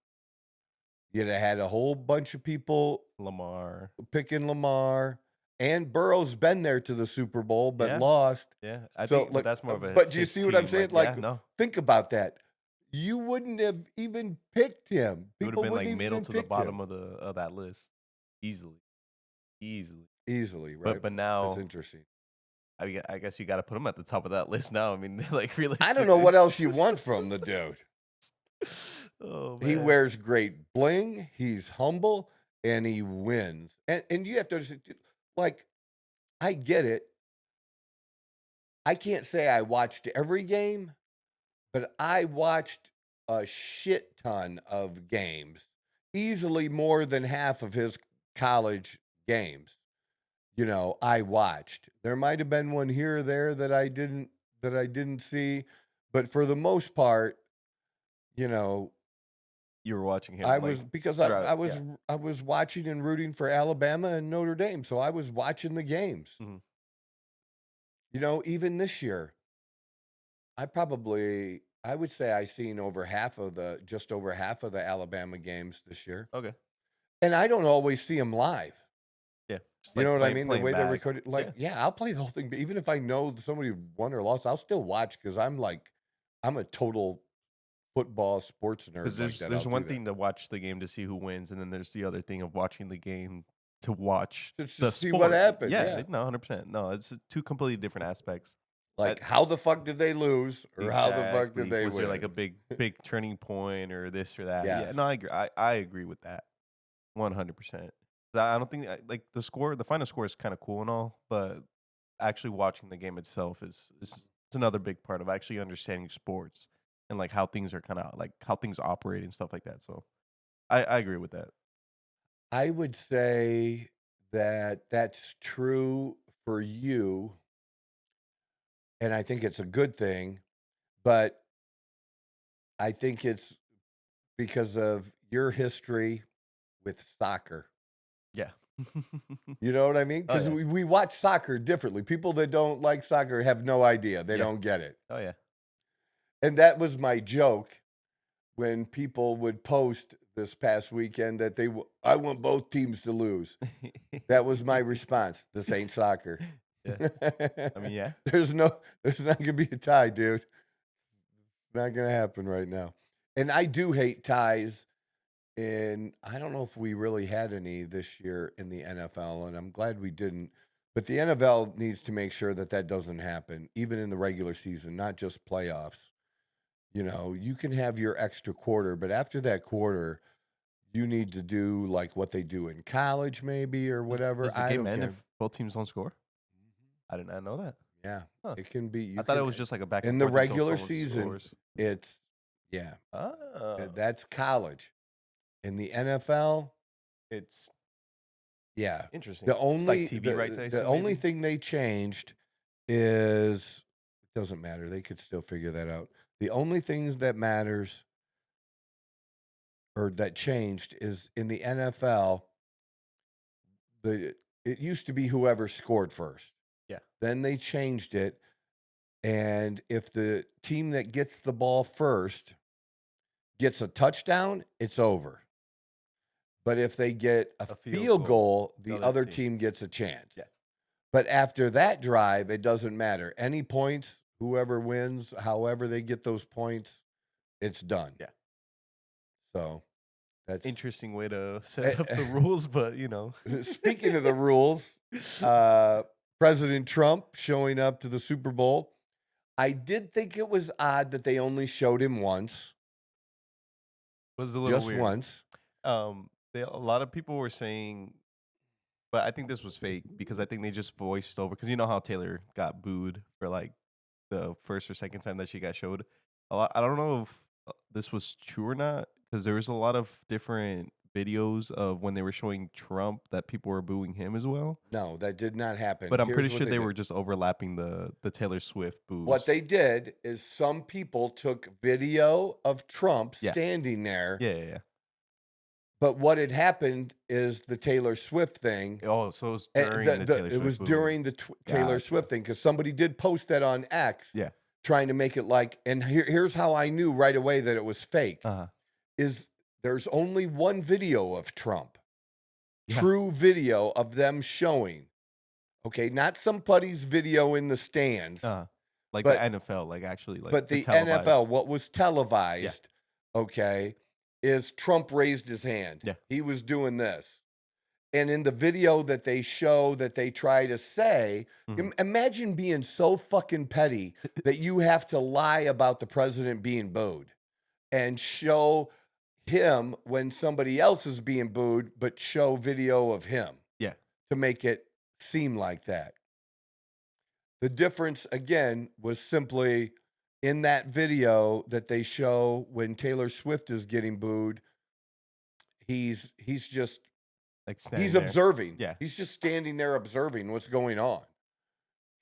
[SPEAKER 1] You'd have had a whole bunch of people picking Lamar. And Burrow's been there to the Super Bowl, but lost.
[SPEAKER 2] Yeah, I think that's more of a.
[SPEAKER 1] But do you see what I'm saying?
[SPEAKER 2] No.
[SPEAKER 1] Think about that. You wouldn't have even picked him.
[SPEAKER 2] It would have been like middle to the bottom of that list, easily, right? But now
[SPEAKER 1] that's interesting.
[SPEAKER 2] I guess you got to put him at the top of that list now. I mean, like really.
[SPEAKER 1] I don't know what else you want from the dude.
[SPEAKER 2] Oh, man.
[SPEAKER 1] He wears great bling. He's humble, and he wins. And you have to understand, like, I get it. I can't say I watched every game, but I watched a shit ton of games, easily more than half of his college games. I watched. There might have been one here or there that I didn't see, but for the most part,
[SPEAKER 2] you were watching him.
[SPEAKER 1] I was watching and rooting for Alabama and Notre Dame, so I was watching the games. Even this year, I would say I seen just over half of the Alabama games this year.
[SPEAKER 2] Okay.
[SPEAKER 1] And I don't always see them live.
[SPEAKER 2] Yeah.
[SPEAKER 1] You know what I mean? The way they record it, I'll play the whole thing. But even if I know somebody won or lost, I'll still watch because I'm a total football sports nerd.
[SPEAKER 2] Because there's one thing to watch the game to see who wins, and then there's the other thing of watching the game to watch
[SPEAKER 1] to see what happened.
[SPEAKER 2] Yeah, no, 100%. No, it's 2 completely different aspects.
[SPEAKER 1] Like how the fuck did they lose, or how the fuck did they
[SPEAKER 2] win? Was there like a big turning point, or this or that? Yeah, no, I agree. I agree with that, 100%. I don't think like the final score is kind of cool and all, but actually watching the game itself is another big part of actually understanding sports and like how things are kind of like how things operate and stuff like that. So I agree with that.
[SPEAKER 1] I would say that that's true for you, and I think it's a good thing, but I think it's because of your history with soccer.
[SPEAKER 2] Yeah.
[SPEAKER 1] You know what I mean?
[SPEAKER 2] Oh,
[SPEAKER 1] Because
[SPEAKER 2] yeah.
[SPEAKER 1] we watch soccer differently. People that don't like soccer have no idea. They
[SPEAKER 2] Yeah.
[SPEAKER 1] don't get it.
[SPEAKER 2] Oh, yeah.
[SPEAKER 1] And that was my joke when people would post this past weekend that I want both teams to lose. That was my response. This ain't soccer.
[SPEAKER 2] Yeah. I mean, yeah.
[SPEAKER 1] There's not gonna be a tie, dude. It's not gonna happen right now. And I do hate ties. And I don't know if we really had any this year in the NFL, and I'm glad we didn't. But the NFL needs to make sure that that doesn't happen, even in the regular season, not just playoffs. You know, you can have your extra quarter, but after that quarter, you need to do like what they do in college, maybe, or whatever.
[SPEAKER 2] Does the
[SPEAKER 1] I
[SPEAKER 2] game
[SPEAKER 1] don't
[SPEAKER 2] end
[SPEAKER 1] care.
[SPEAKER 2] if both teams don't score? I did not know that.
[SPEAKER 1] Yeah,
[SPEAKER 2] Huh.
[SPEAKER 1] it can be.
[SPEAKER 2] I thought it was just like a back and
[SPEAKER 1] in the
[SPEAKER 2] forth until
[SPEAKER 1] regular
[SPEAKER 2] someone
[SPEAKER 1] season.
[SPEAKER 2] scores.
[SPEAKER 1] It's yeah,
[SPEAKER 2] Oh,
[SPEAKER 1] that's college. In the NFL,
[SPEAKER 2] it's
[SPEAKER 1] yeah.
[SPEAKER 2] interesting.
[SPEAKER 1] The
[SPEAKER 2] It's
[SPEAKER 1] only
[SPEAKER 2] like TV rights. I
[SPEAKER 1] the
[SPEAKER 2] assume,
[SPEAKER 1] only
[SPEAKER 2] maybe?
[SPEAKER 1] thing they changed is it doesn't matter. They could still figure that out. The only things that matters or that changed is in the NFL. It used to be whoever scored first.
[SPEAKER 2] Yeah.
[SPEAKER 1] Then they changed it, and if the team that gets the ball first gets a touchdown, it's over. But if they get a field goal, the other team gets a chance.
[SPEAKER 2] Yeah.
[SPEAKER 1] But after that drive, it doesn't matter. Any points, whoever wins, however they get those points, it's done.
[SPEAKER 2] Yeah.
[SPEAKER 1] So that's
[SPEAKER 2] Interesting way to set up the rules, but you know.
[SPEAKER 1] Speaking of the rules, President Trump showing up to the Super Bowl. I did think it was odd that they only showed him once.
[SPEAKER 2] Was a little
[SPEAKER 1] Just
[SPEAKER 2] weird.
[SPEAKER 1] once.
[SPEAKER 2] A lot of people were saying, but I think this was fake because I think they just voiced over, because you know how Taylor got booed for like the first or second time that she got showed. I don't know if this was true or not, because there was a lot of different videos of when they were showing Trump that people were booing him as well.
[SPEAKER 1] No, that did not happen.
[SPEAKER 2] But I'm
[SPEAKER 1] Here's
[SPEAKER 2] pretty
[SPEAKER 1] what
[SPEAKER 2] sure they
[SPEAKER 1] did.
[SPEAKER 2] were just overlapping the Taylor Swift boos.
[SPEAKER 1] What they did is some people took video of Trump
[SPEAKER 2] Yeah.
[SPEAKER 1] standing there.
[SPEAKER 2] Yeah.
[SPEAKER 1] But what had happened is the Taylor Swift thing.
[SPEAKER 2] Oh, so it was
[SPEAKER 1] eh,
[SPEAKER 2] during
[SPEAKER 1] the-
[SPEAKER 2] the
[SPEAKER 1] the-
[SPEAKER 2] Taylor Swift
[SPEAKER 1] it was
[SPEAKER 2] boo.
[SPEAKER 1] during the Taylor
[SPEAKER 2] Gotcha.
[SPEAKER 1] Swift thing, because somebody did post that on X.
[SPEAKER 2] Yeah.
[SPEAKER 1] Trying to make it like, and here's how I knew right away that it was fake.
[SPEAKER 2] Uh-huh.
[SPEAKER 1] Is there's only one video of Trump.
[SPEAKER 2] Yeah.
[SPEAKER 1] True video of them showing. Okay, not somebody's video in the stands.
[SPEAKER 2] Like
[SPEAKER 1] But-
[SPEAKER 2] the NFL, like actually, like
[SPEAKER 1] but the
[SPEAKER 2] televised.
[SPEAKER 1] NFL, what was televised, okay, is Trump raised his hand.
[SPEAKER 2] Yeah.
[SPEAKER 1] He was doing this. And in the video that they show that they try to say,
[SPEAKER 2] Mhm.
[SPEAKER 1] imagine being so fucking petty that you have to lie about the president being booed and show him when somebody else is being booed, but show video of him.
[SPEAKER 2] Yeah.
[SPEAKER 1] To make it seem like that. The difference, again, was simply in that video that they show when Taylor Swift is getting booed, he's just
[SPEAKER 2] Like standing
[SPEAKER 1] he's
[SPEAKER 2] there.
[SPEAKER 1] observing.
[SPEAKER 2] Yeah.
[SPEAKER 1] He's just standing there observing what's going on.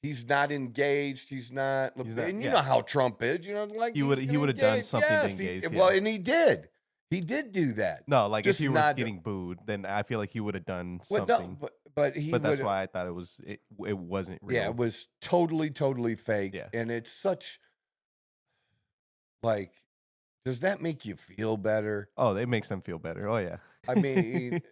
[SPEAKER 1] He's not engaged. He's not,
[SPEAKER 2] He's not-
[SPEAKER 1] and you
[SPEAKER 2] yeah.
[SPEAKER 1] know how Trump is. You know, like
[SPEAKER 2] He would've done
[SPEAKER 1] engage.
[SPEAKER 2] something to
[SPEAKER 1] Yes,
[SPEAKER 2] engage,
[SPEAKER 1] Well,
[SPEAKER 2] yeah.
[SPEAKER 1] and he did. He did do that.
[SPEAKER 2] No, like
[SPEAKER 1] Just
[SPEAKER 2] if he was
[SPEAKER 1] not-
[SPEAKER 2] getting booed, then I feel like he would have done
[SPEAKER 1] Well,
[SPEAKER 2] something.
[SPEAKER 1] no, but he
[SPEAKER 2] But that's
[SPEAKER 1] would.
[SPEAKER 2] why I thought it wasn't real.
[SPEAKER 1] Yeah, it was totally fake.
[SPEAKER 2] Yeah.
[SPEAKER 1] And it's such like, does that make you feel better?
[SPEAKER 2] Oh, it makes them feel better. Oh yeah.
[SPEAKER 1] I mean,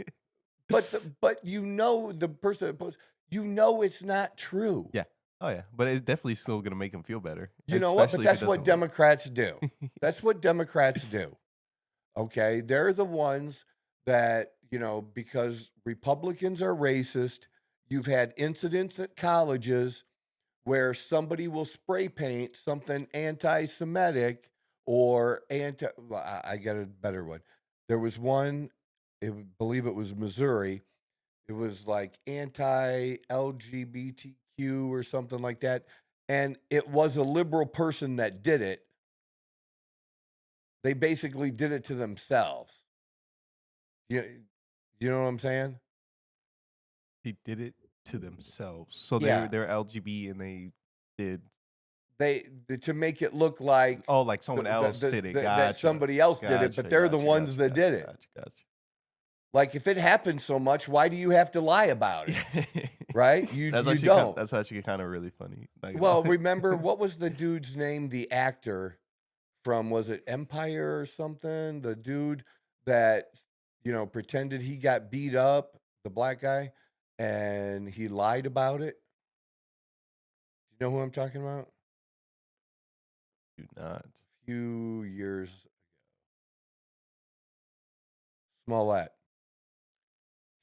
[SPEAKER 1] but you know the person that posts, you know it's not true.
[SPEAKER 2] Yeah. Oh yeah, but it's definitely still gonna make them feel better.
[SPEAKER 1] You know what?
[SPEAKER 2] especially
[SPEAKER 1] But
[SPEAKER 2] if
[SPEAKER 1] that's
[SPEAKER 2] it
[SPEAKER 1] what
[SPEAKER 2] doesn't work.
[SPEAKER 1] Democrats do. That's what Democrats do. Okay. They're the ones that, you know, because Republicans are racist, you've had incidents at colleges where somebody will spray paint something anti Semitic or I got a better one. There was one, I believe it was Missouri. It was like anti LGBTQ or something like that. And it was a liberal person that did it. They basically did it to themselves. You know what I'm saying?
[SPEAKER 2] They did it to themselves. So
[SPEAKER 1] Yeah.
[SPEAKER 2] they're LGB and they did.
[SPEAKER 1] They to make it look like
[SPEAKER 2] Oh, like someone else
[SPEAKER 1] the-
[SPEAKER 2] did it.
[SPEAKER 1] that
[SPEAKER 2] Gotcha.
[SPEAKER 1] somebody else did it, but
[SPEAKER 2] Gotcha,
[SPEAKER 1] they're the
[SPEAKER 2] gotcha,
[SPEAKER 1] ones that
[SPEAKER 2] gotcha,
[SPEAKER 1] did it.
[SPEAKER 2] Gotcha.
[SPEAKER 1] Like, if it happens so much, why do you have to lie about it? Right? You don't.
[SPEAKER 2] That's actually kind of really funny.
[SPEAKER 1] Well, remember, what was the dude's name? The actor from, was it Empire or something? The dude that, pretended he got beat up, the black guy, and he lied about it. You know who I'm talking about?
[SPEAKER 2] Do not.
[SPEAKER 1] A few years ago. Smollett.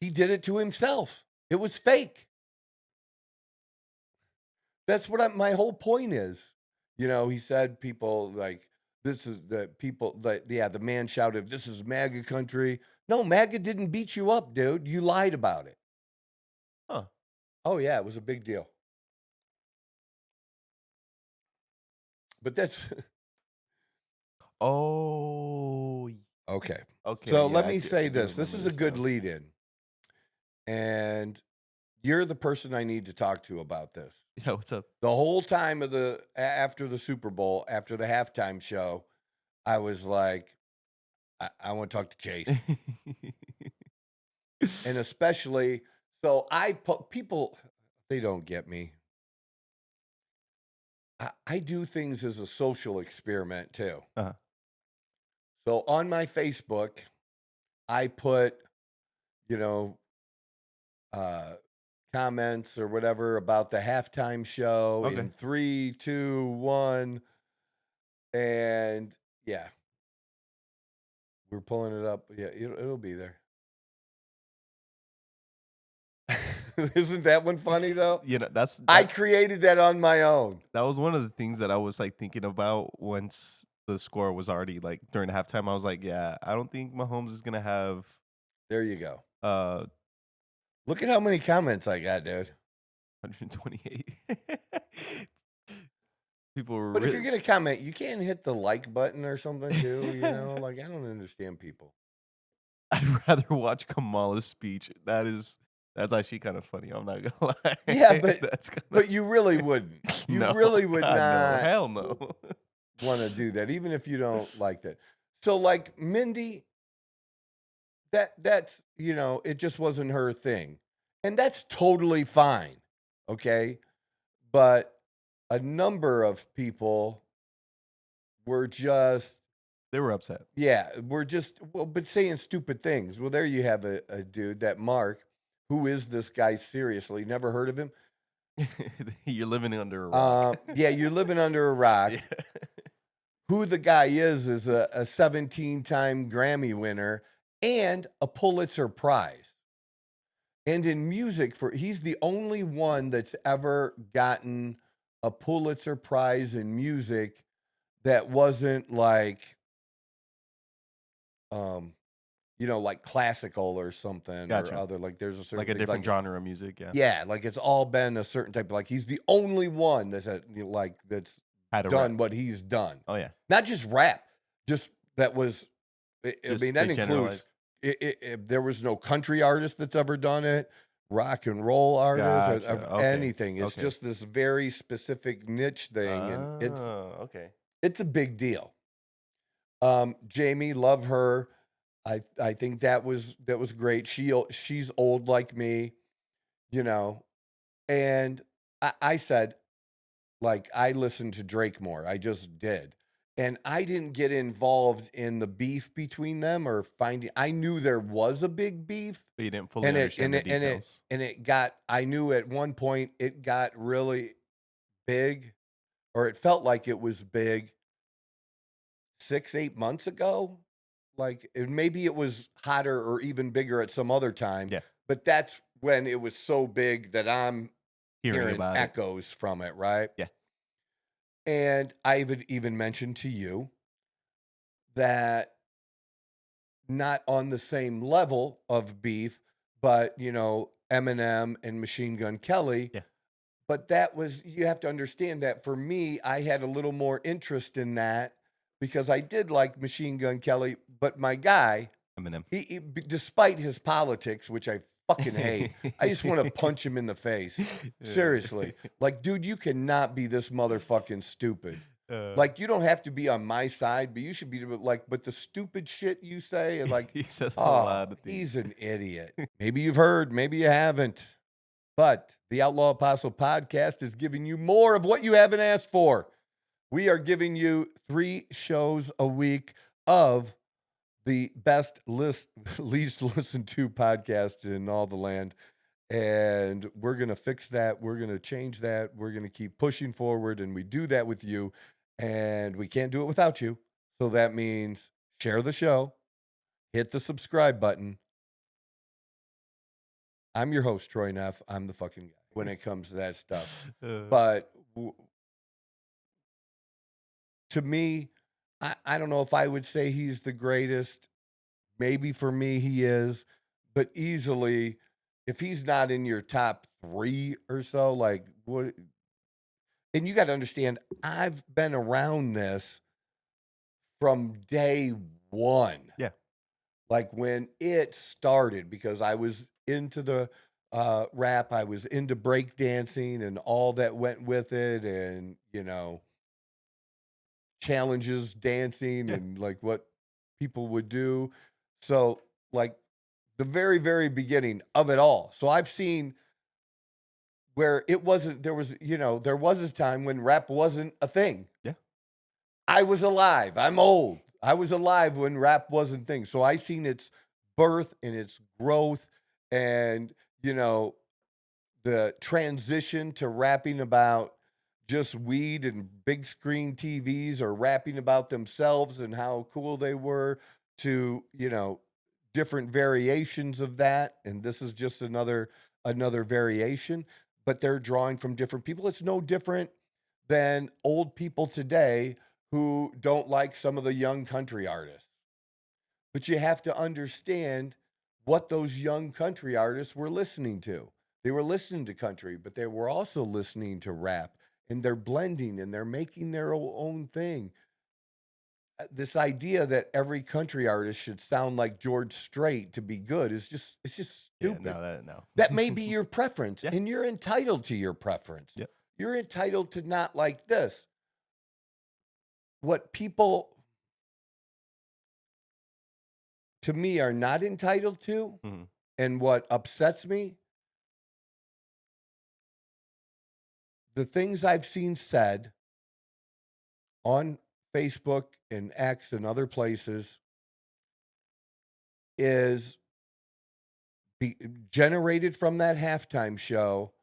[SPEAKER 1] He did it to himself. It was fake. That's what my whole point is. He said people like, this is the people, the man shouted, this is MAGA country. No, MAGA didn't beat you up, dude. You lied about it.
[SPEAKER 2] Huh.
[SPEAKER 1] Oh, yeah, it was a big deal. But that's...
[SPEAKER 2] Oh.
[SPEAKER 1] Okay.
[SPEAKER 2] Okay.
[SPEAKER 1] So
[SPEAKER 2] yeah,
[SPEAKER 1] let
[SPEAKER 2] I
[SPEAKER 1] me
[SPEAKER 2] do-
[SPEAKER 1] say
[SPEAKER 2] I do
[SPEAKER 1] this. This
[SPEAKER 2] remember
[SPEAKER 1] is a good
[SPEAKER 2] now.
[SPEAKER 1] lead in. And you're the person I need to talk to about this.
[SPEAKER 2] Yeah, what's up?
[SPEAKER 1] The whole time after the Super Bowl, after the halftime show, I was like, I want to talk to Chase. And especially, so people, they don't get me. I do things as a social experiment too.
[SPEAKER 2] Uh-huh.
[SPEAKER 1] So on my Facebook, I put, comments or whatever about the halftime show
[SPEAKER 2] Okay.
[SPEAKER 1] in 3, 2, 1. And yeah, we're pulling it up. Yeah, it'll be there. Isn't that one funny though? I created that on my own.
[SPEAKER 2] That was one of the things that I was like thinking about once the score was already like during halftime. I was like, yeah, I don't think Mahomes is gonna have.
[SPEAKER 1] There you go.
[SPEAKER 2] Uh,
[SPEAKER 1] Look at how many comments I got, dude.
[SPEAKER 2] 128. People were.
[SPEAKER 1] But if you're gonna comment, you can't hit the like button or something too. Like, I don't understand people.
[SPEAKER 2] I'd rather watch Kamala's speech. That's actually kind of funny. I'm not gonna lie.
[SPEAKER 1] Yeah,
[SPEAKER 2] that's
[SPEAKER 1] but you really wouldn't. You
[SPEAKER 2] no,
[SPEAKER 1] really would
[SPEAKER 2] God,
[SPEAKER 1] not.
[SPEAKER 2] No. Hell no.
[SPEAKER 1] Want to do that, even if you don't like that. So, like Mindy, that's it just wasn't her thing, and that's totally fine. Okay, but a number of people were just.
[SPEAKER 2] They were upset.
[SPEAKER 1] Yeah, but saying stupid things. Well, there you have a dude, that Mark. Who is this guy? Seriously, never heard of him?
[SPEAKER 2] You're living under a rock.
[SPEAKER 1] Yeah, you're living under a rock.
[SPEAKER 2] Yeah.
[SPEAKER 1] Who the guy is a 17-time Grammy winner and a Pulitzer Prize. And in music, he's the only one that's ever gotten a Pulitzer Prize in music that wasn't like, like classical or something.
[SPEAKER 2] Gotcha.
[SPEAKER 1] Or other, like there's a certain
[SPEAKER 2] like a
[SPEAKER 1] thing,
[SPEAKER 2] different genre of music. Yeah.
[SPEAKER 1] Yeah, like it's all been a certain type of, like he's the only one that's done what he's done.
[SPEAKER 2] Oh yeah.
[SPEAKER 1] Not just rap, just that was. I
[SPEAKER 2] Just
[SPEAKER 1] mean, that
[SPEAKER 2] they
[SPEAKER 1] includes. There was no country artist that's ever done it, rock and roll artist, or
[SPEAKER 2] Gotcha. Okay.
[SPEAKER 1] anything. It's
[SPEAKER 2] Okay.
[SPEAKER 1] just this very specific niche thing, and
[SPEAKER 2] okay.
[SPEAKER 1] it's a big deal. Jamie, love her. I think that was great. She's old like me, and I said, like, I listened to Drake more. I just did. And I didn't get involved in the beef between them or I knew there was a big beef.
[SPEAKER 2] But you didn't fully understand the details.
[SPEAKER 1] I knew at one point it got really big, or it felt like it was big 6-8 months ago. Like maybe it was hotter or even bigger at some other time.
[SPEAKER 2] Yeah.
[SPEAKER 1] But that's when it was so big that I'm hearing
[SPEAKER 2] about
[SPEAKER 1] echoes from it, right?
[SPEAKER 2] Yeah.
[SPEAKER 1] And I even mentioned to you that not on the same level of beef, but Eminem and Machine Gun Kelly.
[SPEAKER 2] Yeah.
[SPEAKER 1] But you have to understand that for me, I had a little more interest in that because I did like Machine Gun Kelly, but my guy,
[SPEAKER 2] Eminem,
[SPEAKER 1] he despite his politics, which I fucking hate, I just want to punch him in the face. Seriously. Like, dude, you cannot be this motherfucking stupid. Like, you don't have to be on my side, but you should be like, but the stupid shit you say, and like,
[SPEAKER 2] He says a
[SPEAKER 1] oh,
[SPEAKER 2] lot of things.
[SPEAKER 1] he's an idiot. Maybe you've heard, maybe you haven't. But the Outlaw Apostle podcast is giving you more of what you haven't asked for. We are giving you 3 shows a week of the best least listened to podcast in all the land. And we're going to fix that. We're going to change that. We're going to keep pushing forward. And we do that with you. And we can't do it without you. So that means share the show, hit the subscribe button. I'm your host, Troy Neff. I'm the fucking guy when it comes to that stuff. But to me, I don't know if I would say he's the greatest. Maybe for me he is. But easily, if he's not in your top 3 or so, like what? And you got to understand, I've been around this from day one.
[SPEAKER 2] Yeah.
[SPEAKER 1] Like when it started, because I was into the rap, I was into breakdancing and all that went with it, and challenges, dancing, and like what people would do. So like the very, very beginning of it all. So I've seen where it wasn't, there was a time when rap wasn't a thing.
[SPEAKER 2] Yeah.
[SPEAKER 1] I was alive. I'm old. I was alive when rap wasn't a thing. So I seen its birth and its growth and, the transition to rapping about just weed and big screen TVs, or rapping about themselves and how cool they were, to, different variations of that. And this is just another variation, but they're drawing from different people. It's no different than old people today who don't like some of the young country artists. But you have to understand what those young country artists were listening to. They were listening to country, but they were also listening to rap, and they're blending and they're making their own thing. This idea that every country artist should sound like George Strait to be good is just stupid.
[SPEAKER 2] Yeah, no.
[SPEAKER 1] That may be your preference,
[SPEAKER 2] Yeah.
[SPEAKER 1] and you're entitled to your preference.
[SPEAKER 2] Yep.
[SPEAKER 1] You're entitled to not like this. What people, to me, are not entitled to, and what upsets me, the things I've seen said on Facebook and X and other places, is generated from that halftime show.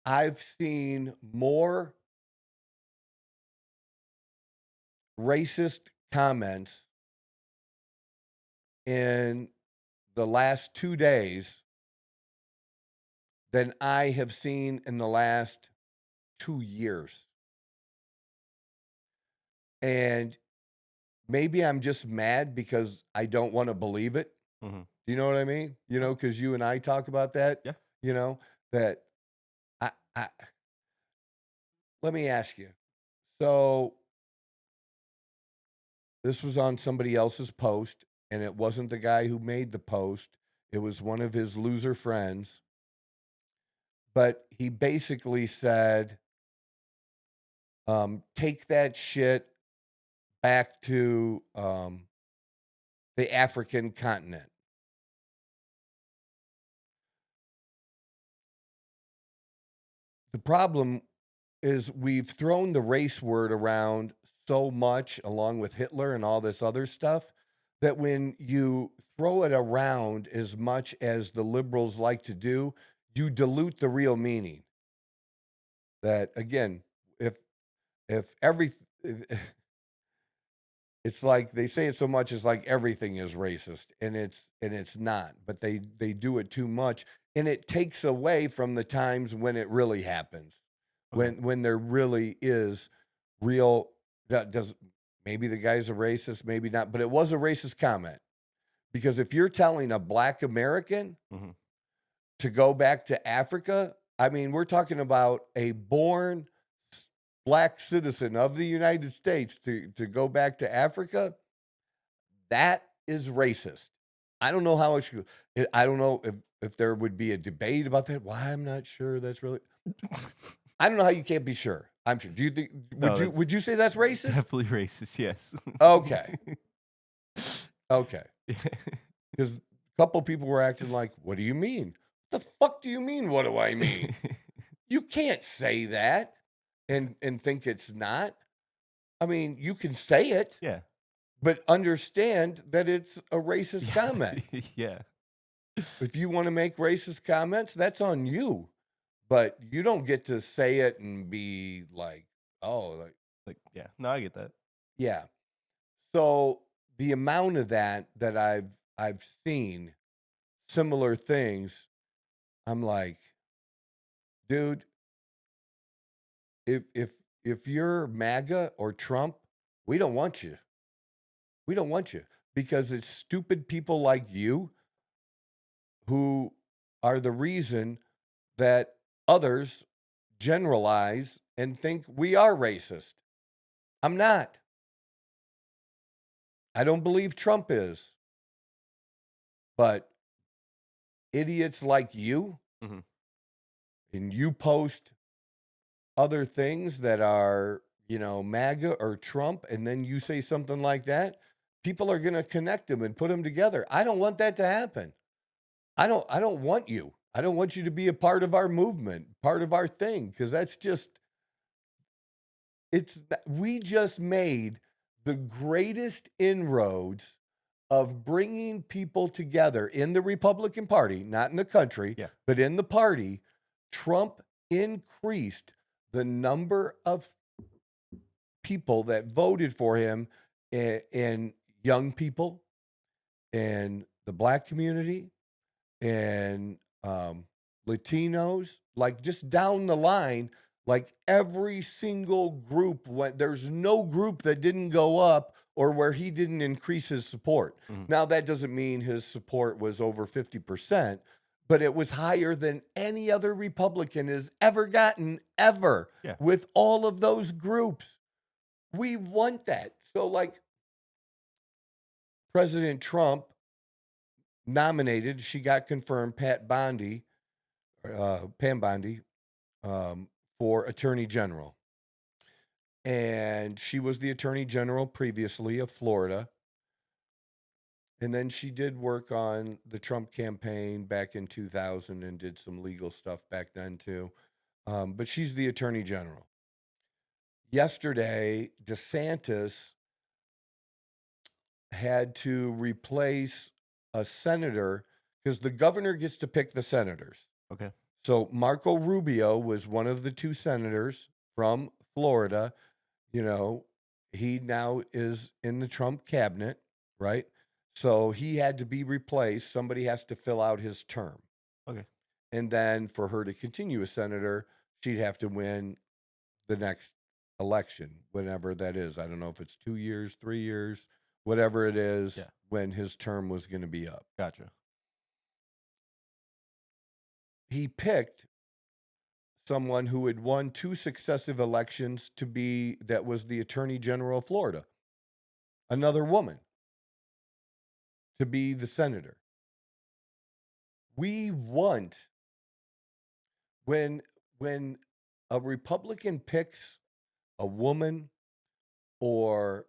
[SPEAKER 1] I've seen more racist comments in the last 2 days than I have seen in the last 2 years. And maybe I'm just mad because I don't want to believe it.
[SPEAKER 2] Mm-hmm.
[SPEAKER 1] Do you know what I mean? Because you and I talk about that.
[SPEAKER 2] Yeah.
[SPEAKER 1] That I let me ask you. So this was on somebody else's post, and it wasn't the guy who made the post. It was one of his loser friends. But he basically said, take that shit back to the African continent. The problem is we've thrown the race word around so much, along with Hitler and all this other stuff, that when you throw it around as much as the liberals like to do, you dilute the real meaning. That, again, if it's like they say it so much, it's like everything is racist, and it's not, but they do it too much, and it takes away from the times when it really happens, when there really is real. That does, maybe the guy's a racist, maybe not, but it was a racist comment, because if you're telling a Black American to go back to Africa, I mean, we're talking about a born Black citizen of the United States to go back to Africa. That is racist. I don't know how it should. I don't know if there would be a debate about that. Why? I'm not sure that's really. I don't know how you can't be sure. I'm sure. Do you think?
[SPEAKER 2] No,
[SPEAKER 1] Would you say that's racist?
[SPEAKER 2] definitely racist. Yes.
[SPEAKER 1] Okay. Okay.
[SPEAKER 2] Yeah.
[SPEAKER 1] Because a couple people were acting like, "What do you mean? The fuck do you mean? What do I mean? You can't say that and think it's not. I mean, you can say it,
[SPEAKER 2] Yeah.
[SPEAKER 1] but understand that it's a racist comment.
[SPEAKER 2] Yeah.
[SPEAKER 1] If you want to make racist comments, that's on you. But you don't get to say it and be like, oh, like,
[SPEAKER 2] Like, yeah. No, I get that.
[SPEAKER 1] yeah. So the amount of that I've seen similar things, I'm like, dude, if you're MAGA or Trump, we don't want you. We don't want you because it's stupid people like you who are the reason that others generalize and think we are racist. I'm not. I don't believe Trump is. But idiots like you,
[SPEAKER 2] Mhm.
[SPEAKER 1] and you post other things that are, MAGA or Trump, and then you say something like that, people are going to connect them and put them together. I don't want that to happen. I don't want you. I don't want you to be a part of our movement, part of our thing, because that's just, we just made the greatest inroads of bringing people together in the Republican Party, not in the country,
[SPEAKER 2] Yeah.
[SPEAKER 1] but in the party. Trump increased the number of people that voted for him in young people, in the Black community, and Latinos, like just down the line, like every single group went. There's no group that didn't go up or where he didn't increase his support.
[SPEAKER 2] Mhm.
[SPEAKER 1] Now, that doesn't mean his support was over 50%, but it was higher than any other Republican has ever gotten, ever,
[SPEAKER 2] Yeah.
[SPEAKER 1] with all of those groups. We want that. So, like, President Trump nominated, she got confirmed, Pam Bondi, for Attorney General. And she was the Attorney General previously of Florida. And then she did work on the Trump campaign back in 2000 and did some legal stuff back then too. But she's the Attorney General. Yesterday, DeSantis had to replace a senator because the governor gets to pick the senators.
[SPEAKER 2] Okay.
[SPEAKER 1] So Marco Rubio was one of the two senators from Florida. He now is in the Trump cabinet, right? So he had to be replaced. Somebody has to fill out his term.
[SPEAKER 2] Okay.
[SPEAKER 1] And then for her to continue as senator, she'd have to win the next election, whenever that is. I don't know if it's 2 years, 3 years, whatever it is,
[SPEAKER 2] Yeah.
[SPEAKER 1] when his term was going to be up.
[SPEAKER 2] Gotcha.
[SPEAKER 1] He picked someone who had won 2 successive elections that was the Attorney General of Florida, another woman, to be the senator. We want, when a Republican picks a woman or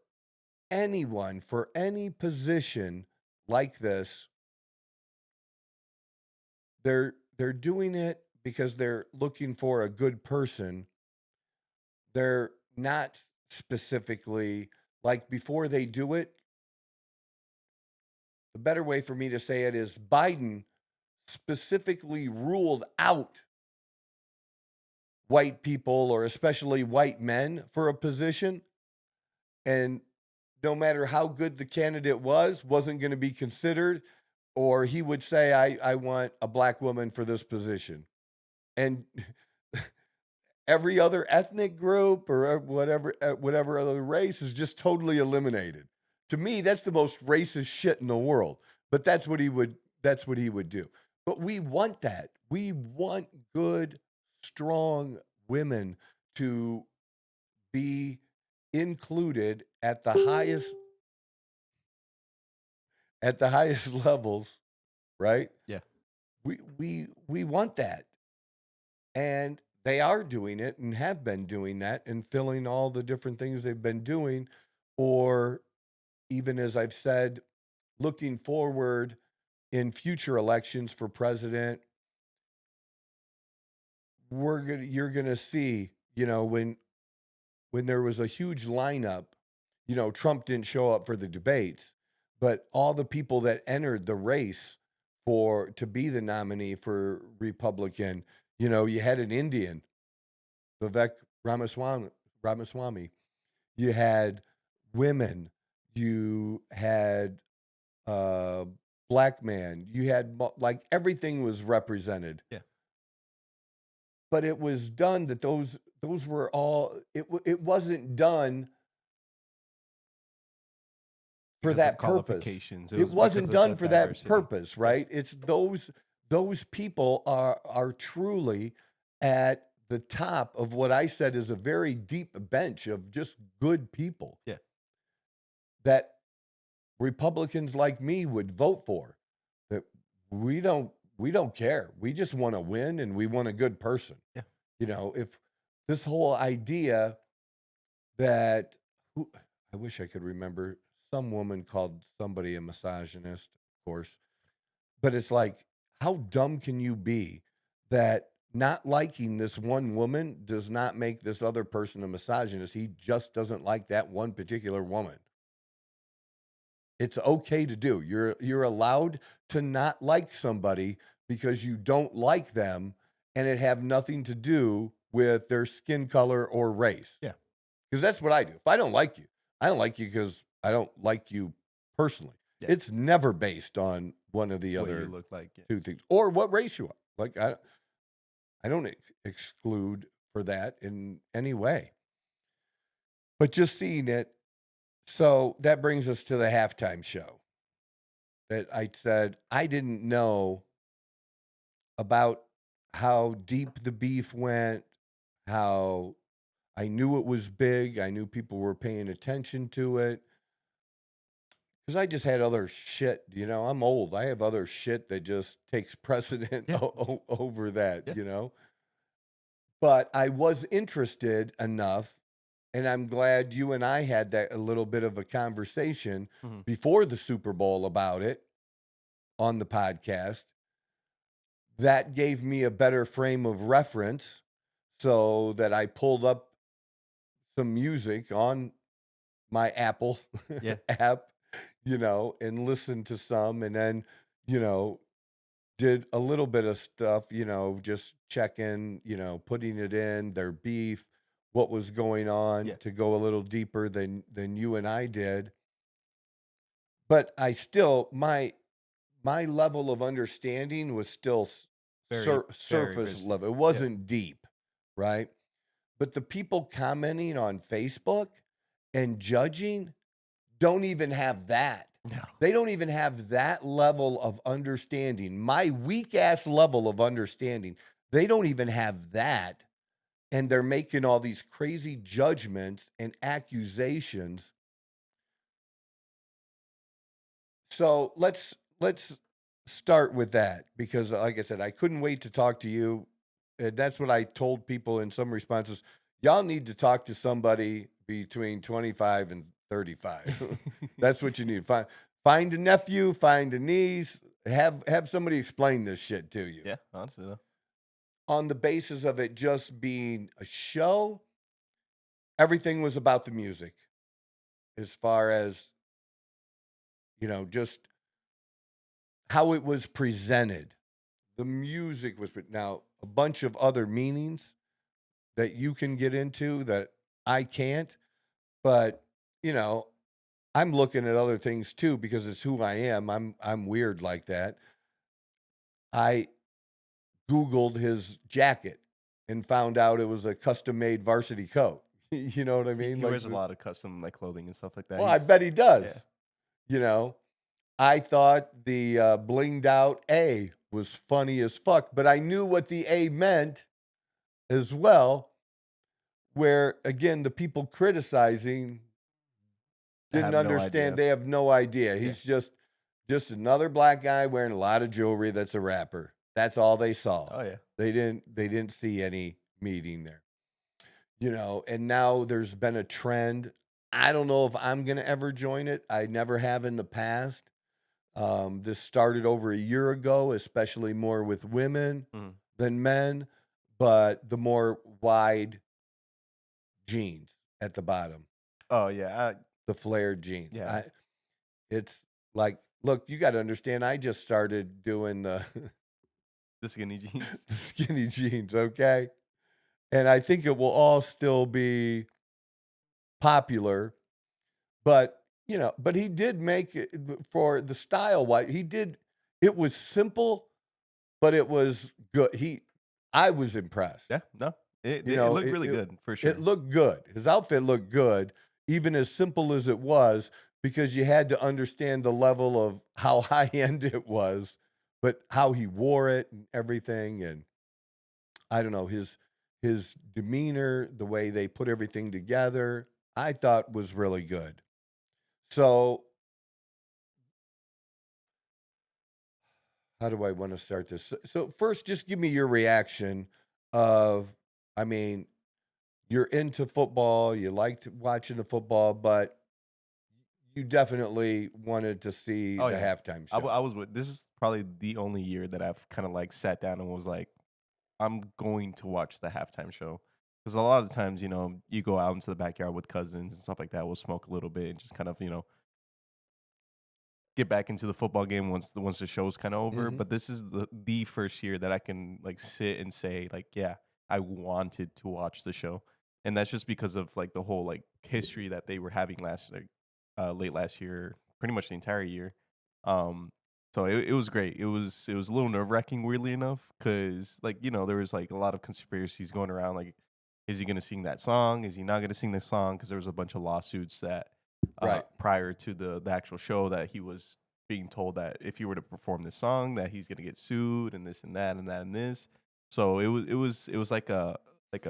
[SPEAKER 1] anyone for any position like this, they're doing it because they're looking for a good person. They're not specifically, like, before they do it. The better way for me to say it is Biden specifically ruled out white people, or especially white men, for a position. And no matter how good the candidate wasn't going to be considered, or he would say, I want a black woman for this position. And every other ethnic group or whatever other race is just totally eliminated. To me, that's the most racist shit in the world. But that's what he would do. But we want that. We want good, strong women to be included at the highest levels, right?
[SPEAKER 2] Yeah.
[SPEAKER 1] We want that. And they are doing it and have been doing that and filling all the different things they've been doing. Or even as I've said, looking forward in future elections for president, you're gonna see, when there was a huge lineup, Trump didn't show up for the debates, but all the people that entered the race to be the nominee for Republican, you had an Indian, Vivek Ramaswamy. You had women. You had black man. You had like everything was represented.
[SPEAKER 2] Yeah.
[SPEAKER 1] But it was done that those were all. It wasn't done for
[SPEAKER 2] Because of
[SPEAKER 1] that purpose.
[SPEAKER 2] qualifications.
[SPEAKER 1] It wasn't done for that
[SPEAKER 2] diversity.
[SPEAKER 1] purpose, right? It's those people are truly at the top of what I said is a very deep bench of just good people.
[SPEAKER 2] Yeah.
[SPEAKER 1] That Republicans like me would vote for. That we don't care. We just want to win and we want a good person.
[SPEAKER 2] Yeah.
[SPEAKER 1] If this whole idea that I wish I could remember, some woman called somebody a misogynist, of course, but it's like, how dumb can you be that not liking this one woman does not make this other person a misogynist? He just doesn't like that one particular woman. It's okay to do. You're allowed to not like somebody because you don't like them, and it have nothing to do with their skin color or race.
[SPEAKER 2] Yeah.
[SPEAKER 1] Because that's what I do. If I don't like you because I don't like you personally.
[SPEAKER 2] Yeah.
[SPEAKER 1] It's never based on one of the
[SPEAKER 2] What
[SPEAKER 1] other
[SPEAKER 2] you look like. Yeah.
[SPEAKER 1] two things or what race you are. Like I don't exclude for that in any way. But just seeing it. So that brings us to the halftime show that I said I didn't know about how deep the beef went, how I knew it was big. I knew people were paying attention to it because I just had other shit. I'm old. I have other shit that just takes precedent over that, But I was interested enough. And I'm glad you and I had a little bit of a conversation before the Super Bowl about it on the podcast. That gave me a better frame of reference so that I pulled up some music on my Apple app, and listened to some and then, did a little bit of stuff, just checking, putting it in their beef, what was going on to go a little deeper than you and I did. But I still, my level of understanding was still surface level. It wasn't deep, right? But the people commenting on Facebook and judging don't even have that.
[SPEAKER 2] No.
[SPEAKER 1] They don't even have that level of understanding. My weak ass level of understanding, they don't even have that. And they're making all these crazy judgments and accusations. So let's start with that because, like I said, I couldn't wait to talk to you. And that's what I told people in some responses. Y'all need to talk to somebody between 25 and 35. That's what you need. Find a nephew, find a niece, have somebody explain this shit to you.
[SPEAKER 2] Yeah, honestly though.
[SPEAKER 1] On the basis of it just being a show, everything was about the music. As far as, just how it was presented. The music was, now a bunch of other meanings that you can get into that I can't, but, I'm looking at other things too because it's who I am. I'm weird like that. I Googled his jacket and found out it was a custom-made varsity coat. You know what I mean?
[SPEAKER 2] He wears a lot of custom clothing and stuff like that.
[SPEAKER 1] Well, I bet he does. Yeah. I thought the blinged out A was funny as fuck, but I knew what the A meant as well, where, again, the people criticizing didn't understand. They have no idea. He's just another black guy wearing a lot of jewelry that's a rapper. That's all they saw.
[SPEAKER 2] Oh yeah.
[SPEAKER 1] They didn't see any meeting there. And now there's been a trend. I don't know if I'm going to ever join it. I never have in the past. This started over a year ago, especially more with women than men, but the more wide jeans at the bottom,
[SPEAKER 2] Oh yeah,
[SPEAKER 1] the flared jeans.
[SPEAKER 2] yeah.
[SPEAKER 1] It's like, look, you got to understand, I just started doing the
[SPEAKER 2] The skinny jeans.
[SPEAKER 1] skinny jeans, okay? And I think it will all still be popular, but but he did make it for the style. Why he did it was simple, but it was good. I was impressed.
[SPEAKER 2] Yeah, no, it
[SPEAKER 1] You
[SPEAKER 2] it
[SPEAKER 1] know,
[SPEAKER 2] looked
[SPEAKER 1] it,
[SPEAKER 2] really
[SPEAKER 1] it
[SPEAKER 2] good for sure.
[SPEAKER 1] it looked good. His outfit looked good, even as simple as it was, because you had to understand the level of how high end it was, but how he wore it and everything. And I don't know, his demeanor, the way they put everything together, I thought was really good. So, how do I want to start this? So first, just give me your reaction of, I mean, you're into football, you liked watching the football, but you definitely wanted to see
[SPEAKER 2] Oh
[SPEAKER 1] the
[SPEAKER 2] yeah,
[SPEAKER 1] halftime
[SPEAKER 2] I, w-
[SPEAKER 1] show.
[SPEAKER 2] I was with. This is probably the only year that I've kind of like sat down and was like, I'm going to watch the halftime show. Because a lot of the times, you go out into the backyard with cousins and stuff like that. We'll smoke a little bit and just kind of, get back into the football game once the show's kind of over.
[SPEAKER 1] Hmm.
[SPEAKER 2] But this is the first year that I can like sit and say like, yeah, I wanted to watch the show, and that's just because of like the whole like history that they were having late last year, pretty much the entire year. Um, so it was great. It was a little nerve wracking, weirdly enough, because like there was like a lot of conspiracies going around. Like, is he gonna sing that song? Is he not gonna sing this song? Because there was a bunch of lawsuits that
[SPEAKER 1] Right.
[SPEAKER 2] prior to the actual show that he was being told that if he were to perform this song that he's gonna get sued and this and that and that and this. So it was like a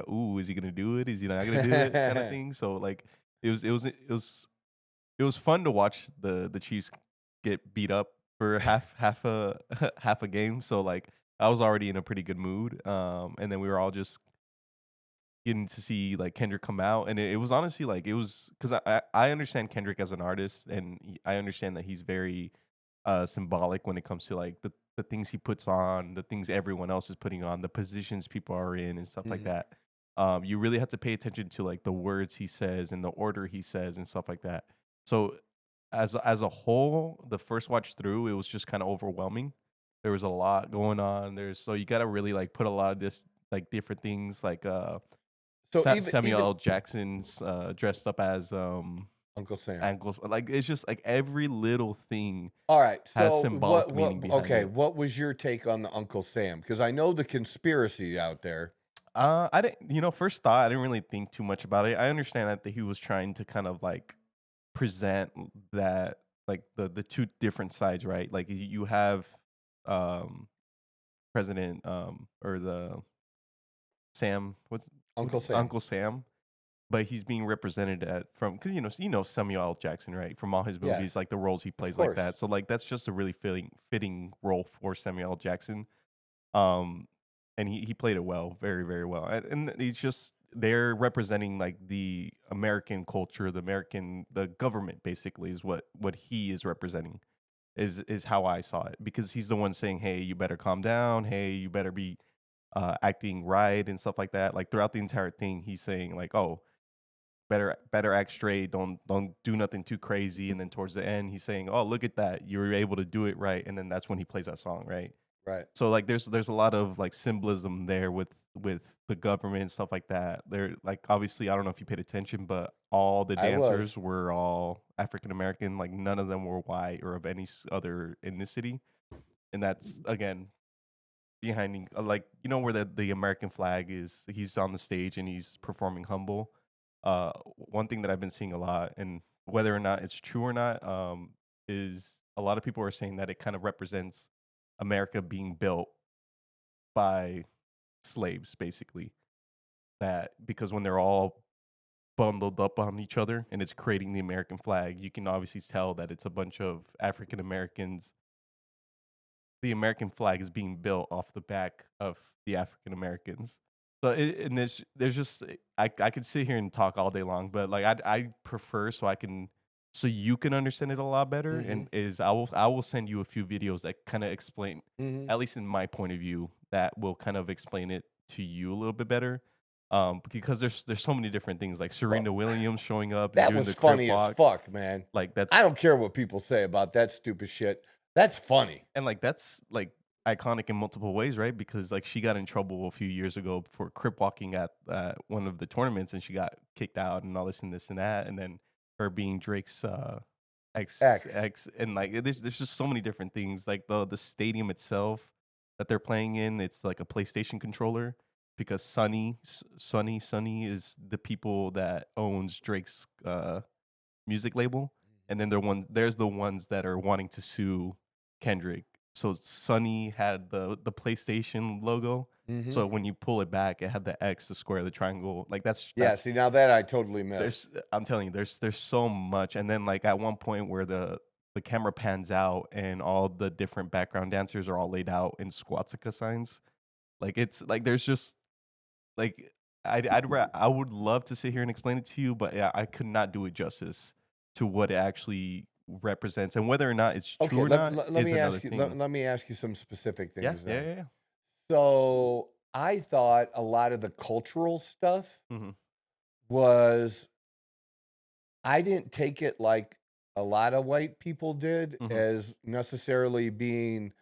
[SPEAKER 2] ooh, is he gonna do it? Is he not gonna do it kind of thing. So like it was fun to watch the Chiefs get beat up for half a half a game. So like I was already in a pretty good mood. And then we were all just getting to see like Kendrick come out, and it was honestly like it was because I understand Kendrick as an artist, and I understand that he's very symbolic when it comes to like the things he puts on, the things everyone else is putting on, the positions people are in, and stuff like
[SPEAKER 1] Mhm.
[SPEAKER 2] that. You really have to pay attention to like the words he says and the order he says and stuff like that. So as a whole, the first watch through, it was just kind of overwhelming. There was a lot going on. So you got to really like put a lot of this like different things like
[SPEAKER 1] So
[SPEAKER 2] Samuel
[SPEAKER 1] even
[SPEAKER 2] L. Jackson's dressed up as
[SPEAKER 1] Uncle Sam.
[SPEAKER 2] ankles. Like it's just like every little thing
[SPEAKER 1] All right.
[SPEAKER 2] has
[SPEAKER 1] So
[SPEAKER 2] symbolic meaning behind
[SPEAKER 1] okay,
[SPEAKER 2] it.
[SPEAKER 1] what was your take on the Uncle Sam? Because I know the conspiracy out there.
[SPEAKER 2] I didn't, first thought I didn't really think too much about it. I understand that he was trying to kind of like present that like the two different sides, right? Like you have um President or the Sam,
[SPEAKER 1] Uncle Sam.
[SPEAKER 2] Uncle Sam, but he's being represented from because Samuel L. Jackson, right? From all his
[SPEAKER 1] Yeah,
[SPEAKER 2] movies, like the roles he
[SPEAKER 1] of
[SPEAKER 2] plays like that.
[SPEAKER 1] course.
[SPEAKER 2] So like that's just a really fitting role for Samuel L. Jackson. Um, and he played it well, very very well. And he's just they're representing like the American culture, the government basically is what he is representing. Is how I saw it because he's the one saying, "Hey, you better calm down. Hey, you better be acting right and stuff like that." Like throughout the entire thing, he's saying like, "Oh, better act straight. Don't do nothing too crazy." And then towards the end, he's saying, "Oh, look at that. You were able to do it right." And then that's when he plays that song, right?
[SPEAKER 1] Right.
[SPEAKER 2] So like there's a lot of like symbolism there with the government and stuff like that. They're like obviously I don't know if you paid attention, but all the
[SPEAKER 1] I was.
[SPEAKER 2] dancers were all African American. Like none of them were white or of any other ethnicity. And that's again behind like where the American flag is. He's on the stage and he's performing humble. One thing that I've been seeing a lot, and whether or not it's true or not, is a lot of people are saying that it kind of represents America being built by slaves, basically. That because when they're all bundled up on each other and it's creating the American flag, you can obviously tell that it's a bunch of African Americans. The American flag is being built off the back of the African Americans. So and there's just I could sit here and talk all day long, but like I prefer so you can understand it a lot better.
[SPEAKER 1] Mm-hmm.
[SPEAKER 2] And I will send you a few videos that kind of explain,
[SPEAKER 1] Mm-hmm.
[SPEAKER 2] at least in my point of view, that will kind of explain it to you a little bit better. Because there's so many different things like
[SPEAKER 1] Well,
[SPEAKER 2] Serena Williams showing up and
[SPEAKER 1] that
[SPEAKER 2] doing
[SPEAKER 1] was
[SPEAKER 2] the crip
[SPEAKER 1] funny as
[SPEAKER 2] walk,
[SPEAKER 1] fuck, man.
[SPEAKER 2] like
[SPEAKER 1] I
[SPEAKER 2] that's
[SPEAKER 1] don't care what people say about that stupid shit. That's funny.
[SPEAKER 2] and like that's like iconic in multiple ways, right? Because like she got in trouble a few years ago for crip walking at one of the tournaments, and she got kicked out and all this and that, and then her being Drake's
[SPEAKER 1] X.
[SPEAKER 2] ex, and like there's just so many different things. Like the stadium itself that they're playing in, it's like a PlayStation controller because Sunny is the people that owns Drake's music label, and then there's the ones that are wanting to sue Kendrick. So Sunny had the PlayStation logo.
[SPEAKER 1] Mm-hmm.
[SPEAKER 2] So when you pull it back, it had the X, the square, the triangle. Like
[SPEAKER 1] Yeah,
[SPEAKER 2] that's
[SPEAKER 1] see, now that I totally missed.
[SPEAKER 2] I'm telling you, there's so much. And then like at one point where the camera pans out and all the different background dancers are all laid out in swastika signs. Like it's like there's just like I would love to sit here and explain it to you, but yeah, I could not do it justice to what it actually represents, and whether or not it's true
[SPEAKER 1] Okay,
[SPEAKER 2] or not
[SPEAKER 1] let
[SPEAKER 2] is
[SPEAKER 1] me
[SPEAKER 2] another
[SPEAKER 1] ask you.
[SPEAKER 2] thing.
[SPEAKER 1] Let me ask you some specific
[SPEAKER 2] Yeah,
[SPEAKER 1] things
[SPEAKER 2] yeah,
[SPEAKER 1] then.
[SPEAKER 2] yeah,
[SPEAKER 1] So I thought a lot of the cultural stuff
[SPEAKER 2] yeah. Hmm.
[SPEAKER 1] was, I didn't take it like a lot of white people did
[SPEAKER 2] Hmm.
[SPEAKER 1] as necessarily being,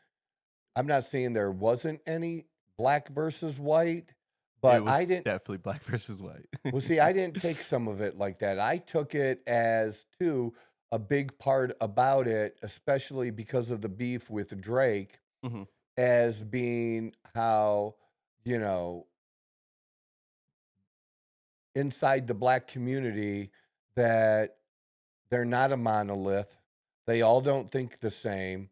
[SPEAKER 1] I'm not saying there wasn't any black versus white,
[SPEAKER 2] It
[SPEAKER 1] but
[SPEAKER 2] was
[SPEAKER 1] I didn't,
[SPEAKER 2] definitely black versus white.
[SPEAKER 1] well, see, I didn't take some of it like that. I took it as, too, a big part about it, especially because of the beef with Drake,
[SPEAKER 2] Hmm.
[SPEAKER 1] as being how, you know, inside the black community, that they're not a monolith. They all don't think the same,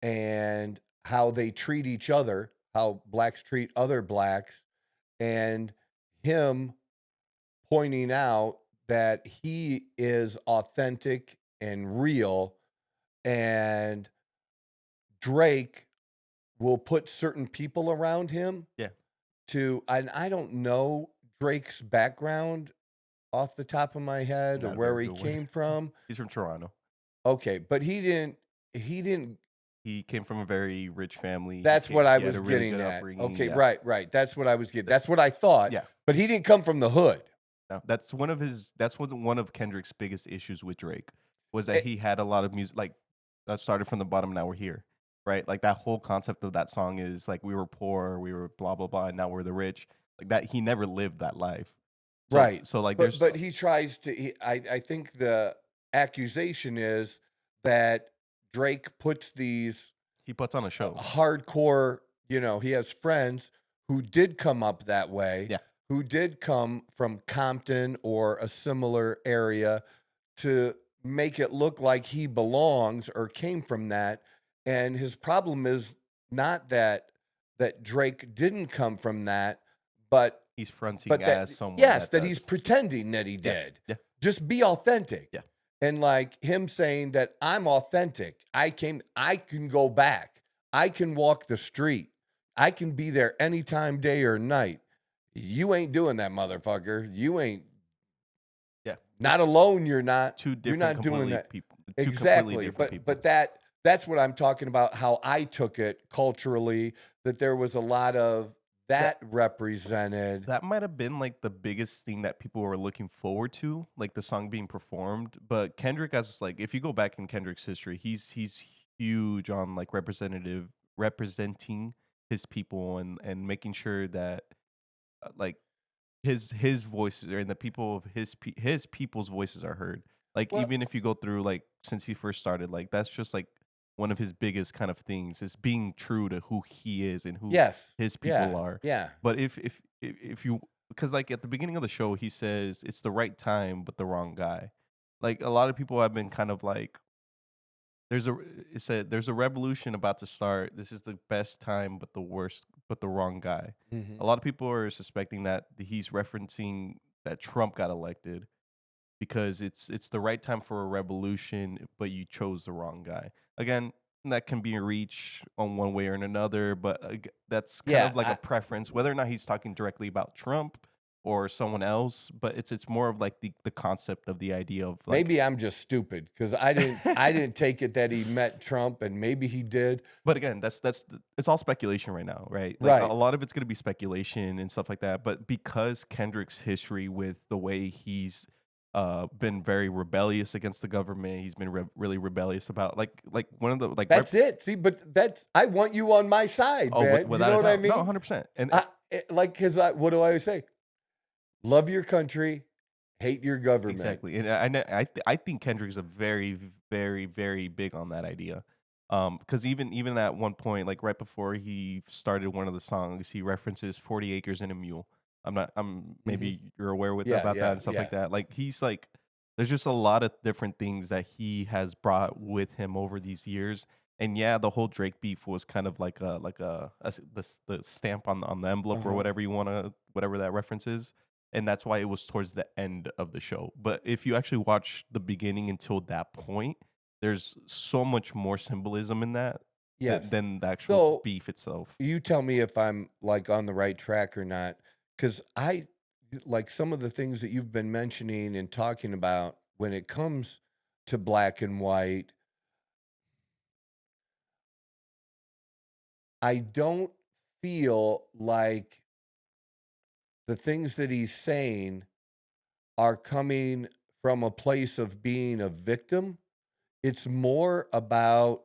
[SPEAKER 1] and how they treat each other, how blacks treat other blacks, and him pointing out that he is authentic and real, and Drake will put certain people around him
[SPEAKER 2] Yeah,
[SPEAKER 1] and I don't know Drake's background off the top of my head or
[SPEAKER 2] not a
[SPEAKER 1] where
[SPEAKER 2] very
[SPEAKER 1] he
[SPEAKER 2] good one.
[SPEAKER 1] came from.
[SPEAKER 2] He's from Toronto.
[SPEAKER 1] Okay, but he didn't
[SPEAKER 2] He came from a very rich family.
[SPEAKER 1] that's what I
[SPEAKER 2] He had
[SPEAKER 1] was
[SPEAKER 2] a really
[SPEAKER 1] getting
[SPEAKER 2] good
[SPEAKER 1] at.
[SPEAKER 2] upbringing.
[SPEAKER 1] Okay,
[SPEAKER 2] Yeah,
[SPEAKER 1] right. That's what I was getting. That's what I thought.
[SPEAKER 2] yeah.
[SPEAKER 1] But he didn't come from the hood.
[SPEAKER 2] No, that's one of Kendrick's biggest issues with Drake was that
[SPEAKER 1] Eh,
[SPEAKER 2] he had a lot of music like that started from the bottom. Now we're here, right? Like that whole concept of that song is like we were poor, we were blah blah blah, and now we're the rich. Like that, he never lived that life. So
[SPEAKER 1] right.
[SPEAKER 2] so like
[SPEAKER 1] But
[SPEAKER 2] there's
[SPEAKER 1] but he tries to I think the accusation is that Drake puts these
[SPEAKER 2] he puts on a show.
[SPEAKER 1] hardcore, he has friends who did come up that way,
[SPEAKER 2] Yeah,
[SPEAKER 1] who did come from Compton or a similar area, to make it look like he belongs or came from that. And his problem is not that Drake didn't come from that, but
[SPEAKER 2] he's fronting
[SPEAKER 1] but that,
[SPEAKER 2] as someone
[SPEAKER 1] yes,
[SPEAKER 2] that
[SPEAKER 1] that he's
[SPEAKER 2] does.
[SPEAKER 1] pretending that he
[SPEAKER 2] Yeah,
[SPEAKER 1] did.
[SPEAKER 2] yeah,
[SPEAKER 1] Just be authentic.
[SPEAKER 2] yeah.
[SPEAKER 1] And like him saying that I'm authentic. I can go back. I can walk the street. I can be there anytime, day or night. You ain't doing that, motherfucker. You ain't,
[SPEAKER 2] Yeah,
[SPEAKER 1] not
[SPEAKER 2] it's
[SPEAKER 1] alone, you're not.
[SPEAKER 2] two
[SPEAKER 1] You're
[SPEAKER 2] different
[SPEAKER 1] not doing
[SPEAKER 2] completely
[SPEAKER 1] that.
[SPEAKER 2] people, two completely
[SPEAKER 1] Exactly.
[SPEAKER 2] different people.
[SPEAKER 1] But that's what I'm talking about, how I took it culturally, that there was a lot of
[SPEAKER 2] That
[SPEAKER 1] that represented.
[SPEAKER 2] that might have been like the biggest thing that people were looking forward to, like the song being performed. But Kendrick, as like if you go back in Kendrick's history, he's huge on like representing his people and making sure that like his voices and the people of his people's voices are heard. Like
[SPEAKER 1] Well,
[SPEAKER 2] even if you go through like since he first started, like that's just like one of his biggest kind of things is being true to who he is and who
[SPEAKER 1] yes.
[SPEAKER 2] his
[SPEAKER 1] Yeah.
[SPEAKER 2] people are.
[SPEAKER 1] Yeah.
[SPEAKER 2] But if you because like at the beginning of the show he says it's the right time but the wrong guy. Like a lot of people have been kind of like it said there's a revolution about to start. This is the best time but the worst but the wrong guy.
[SPEAKER 1] Mhm.
[SPEAKER 2] A lot of people are suspecting that he's referencing that Trump got elected because it's the right time for a revolution but you chose the wrong guy. Again, that can be reached on one way or another, but that's kind
[SPEAKER 1] Yeah,
[SPEAKER 2] of like a preference, whether or not he's talking directly about Trump or someone else. But it's more of like the concept of the idea of like.
[SPEAKER 1] maybe I'm just stupid because I didn't take it that he met Trump, and maybe he did.
[SPEAKER 2] But again, it's all speculation right now, right? Like a
[SPEAKER 1] Right.
[SPEAKER 2] lot of it's gonna be speculation and stuff like that. But because Kendrick's history with the way he's been very rebellious against the government, he's been really rebellious about like one of the like
[SPEAKER 1] That's it. See, but I want you on my side,
[SPEAKER 2] oh
[SPEAKER 1] man. You
[SPEAKER 2] without
[SPEAKER 1] know
[SPEAKER 2] a
[SPEAKER 1] what I
[SPEAKER 2] doubt, no,
[SPEAKER 1] mean?
[SPEAKER 2] 100%. And
[SPEAKER 1] Because what do I always say? Love your country, hate your government.
[SPEAKER 2] exactly, and I think Kendrick's a very, very, very big on that idea. Because even at one point, like right before he started one of the songs, he references 40 acres and a mule. I'm maybe you're aware with
[SPEAKER 1] Yeah,
[SPEAKER 2] about that and stuff
[SPEAKER 1] yeah.
[SPEAKER 2] like that. Like he's like, there's just a lot of different things that he has brought with him over these years. And yeah, the whole Drake beef was kind of like the stamp on the envelope or
[SPEAKER 1] Uh-huh.
[SPEAKER 2] whatever that reference is. And that's why it was towards the end of the show. But if you actually watch the beginning until that point, there's so much more symbolism in that
[SPEAKER 1] Yes.
[SPEAKER 2] than the actual
[SPEAKER 1] So
[SPEAKER 2] beef itself.
[SPEAKER 1] you tell me if I'm like on the right track or not, because I like some of the things that you've been mentioning and talking about when it comes to black and white. I don't feel like the things that he's saying are coming from a place of being a victim. It's more about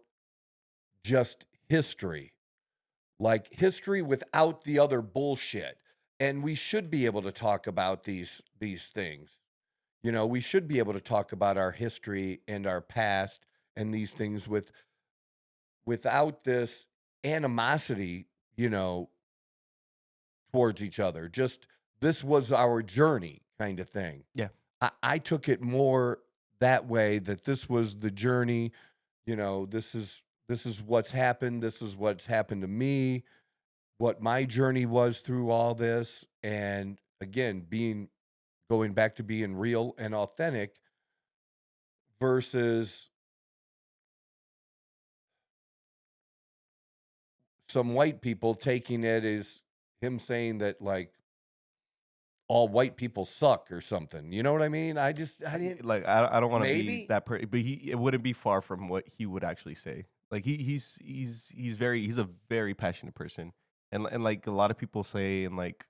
[SPEAKER 1] just history, like history without the other bullshit. And we should be able to talk about these things. You know, we should be able to talk about our history and our past and these things without this animosity, towards each other. Just this was our journey kind of thing.
[SPEAKER 2] Yeah.
[SPEAKER 1] I took it more that way, that this was the journey. This is what's happened. This is what's happened to me, what my journey was through all this. And again, going back to being real and authentic versus some white people taking it as him saying that like all white people suck or something. You know what I mean? I didn't.
[SPEAKER 2] Like I don't want to be
[SPEAKER 1] Maybe.
[SPEAKER 2] that, but it wouldn't be far from what he would actually say. Like he's a very passionate person, and like a lot of people say, and like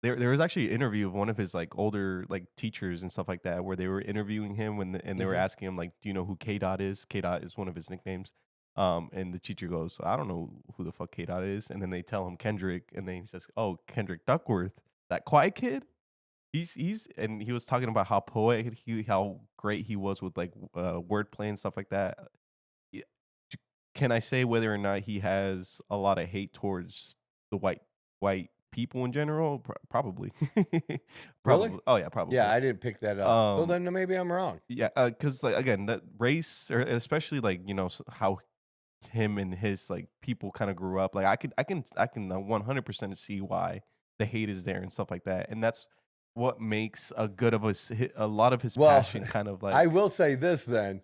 [SPEAKER 2] there was actually an interview of one of his like older like teachers and stuff like that, where they were interviewing him and they were asking him like, do you know who K Dot is? K Dot is one of his nicknames. And the teacher goes, I don't know who the fuck K Dot is, and then they tell him Kendrick, and then he says, oh, Kendrick Duckworth, that quiet kid. And he was talking about how poetic how great he was with like wordplay and stuff like that. Yeah. Can I say whether or not he has a lot of hate towards the white people in general? Probably.
[SPEAKER 1] Really?
[SPEAKER 2] Probably. Oh yeah, probably.
[SPEAKER 1] Yeah, I didn't pick that up. So
[SPEAKER 2] Um,
[SPEAKER 1] then maybe I'm wrong.
[SPEAKER 2] yeah, because like again, that race, or especially like how him and his like people kind of grew up. Like I can 100% see why the hate is there and stuff like that, and that's what makes a lot of his
[SPEAKER 1] Well,
[SPEAKER 2] passion kind of
[SPEAKER 1] I
[SPEAKER 2] like.
[SPEAKER 1] will say this then.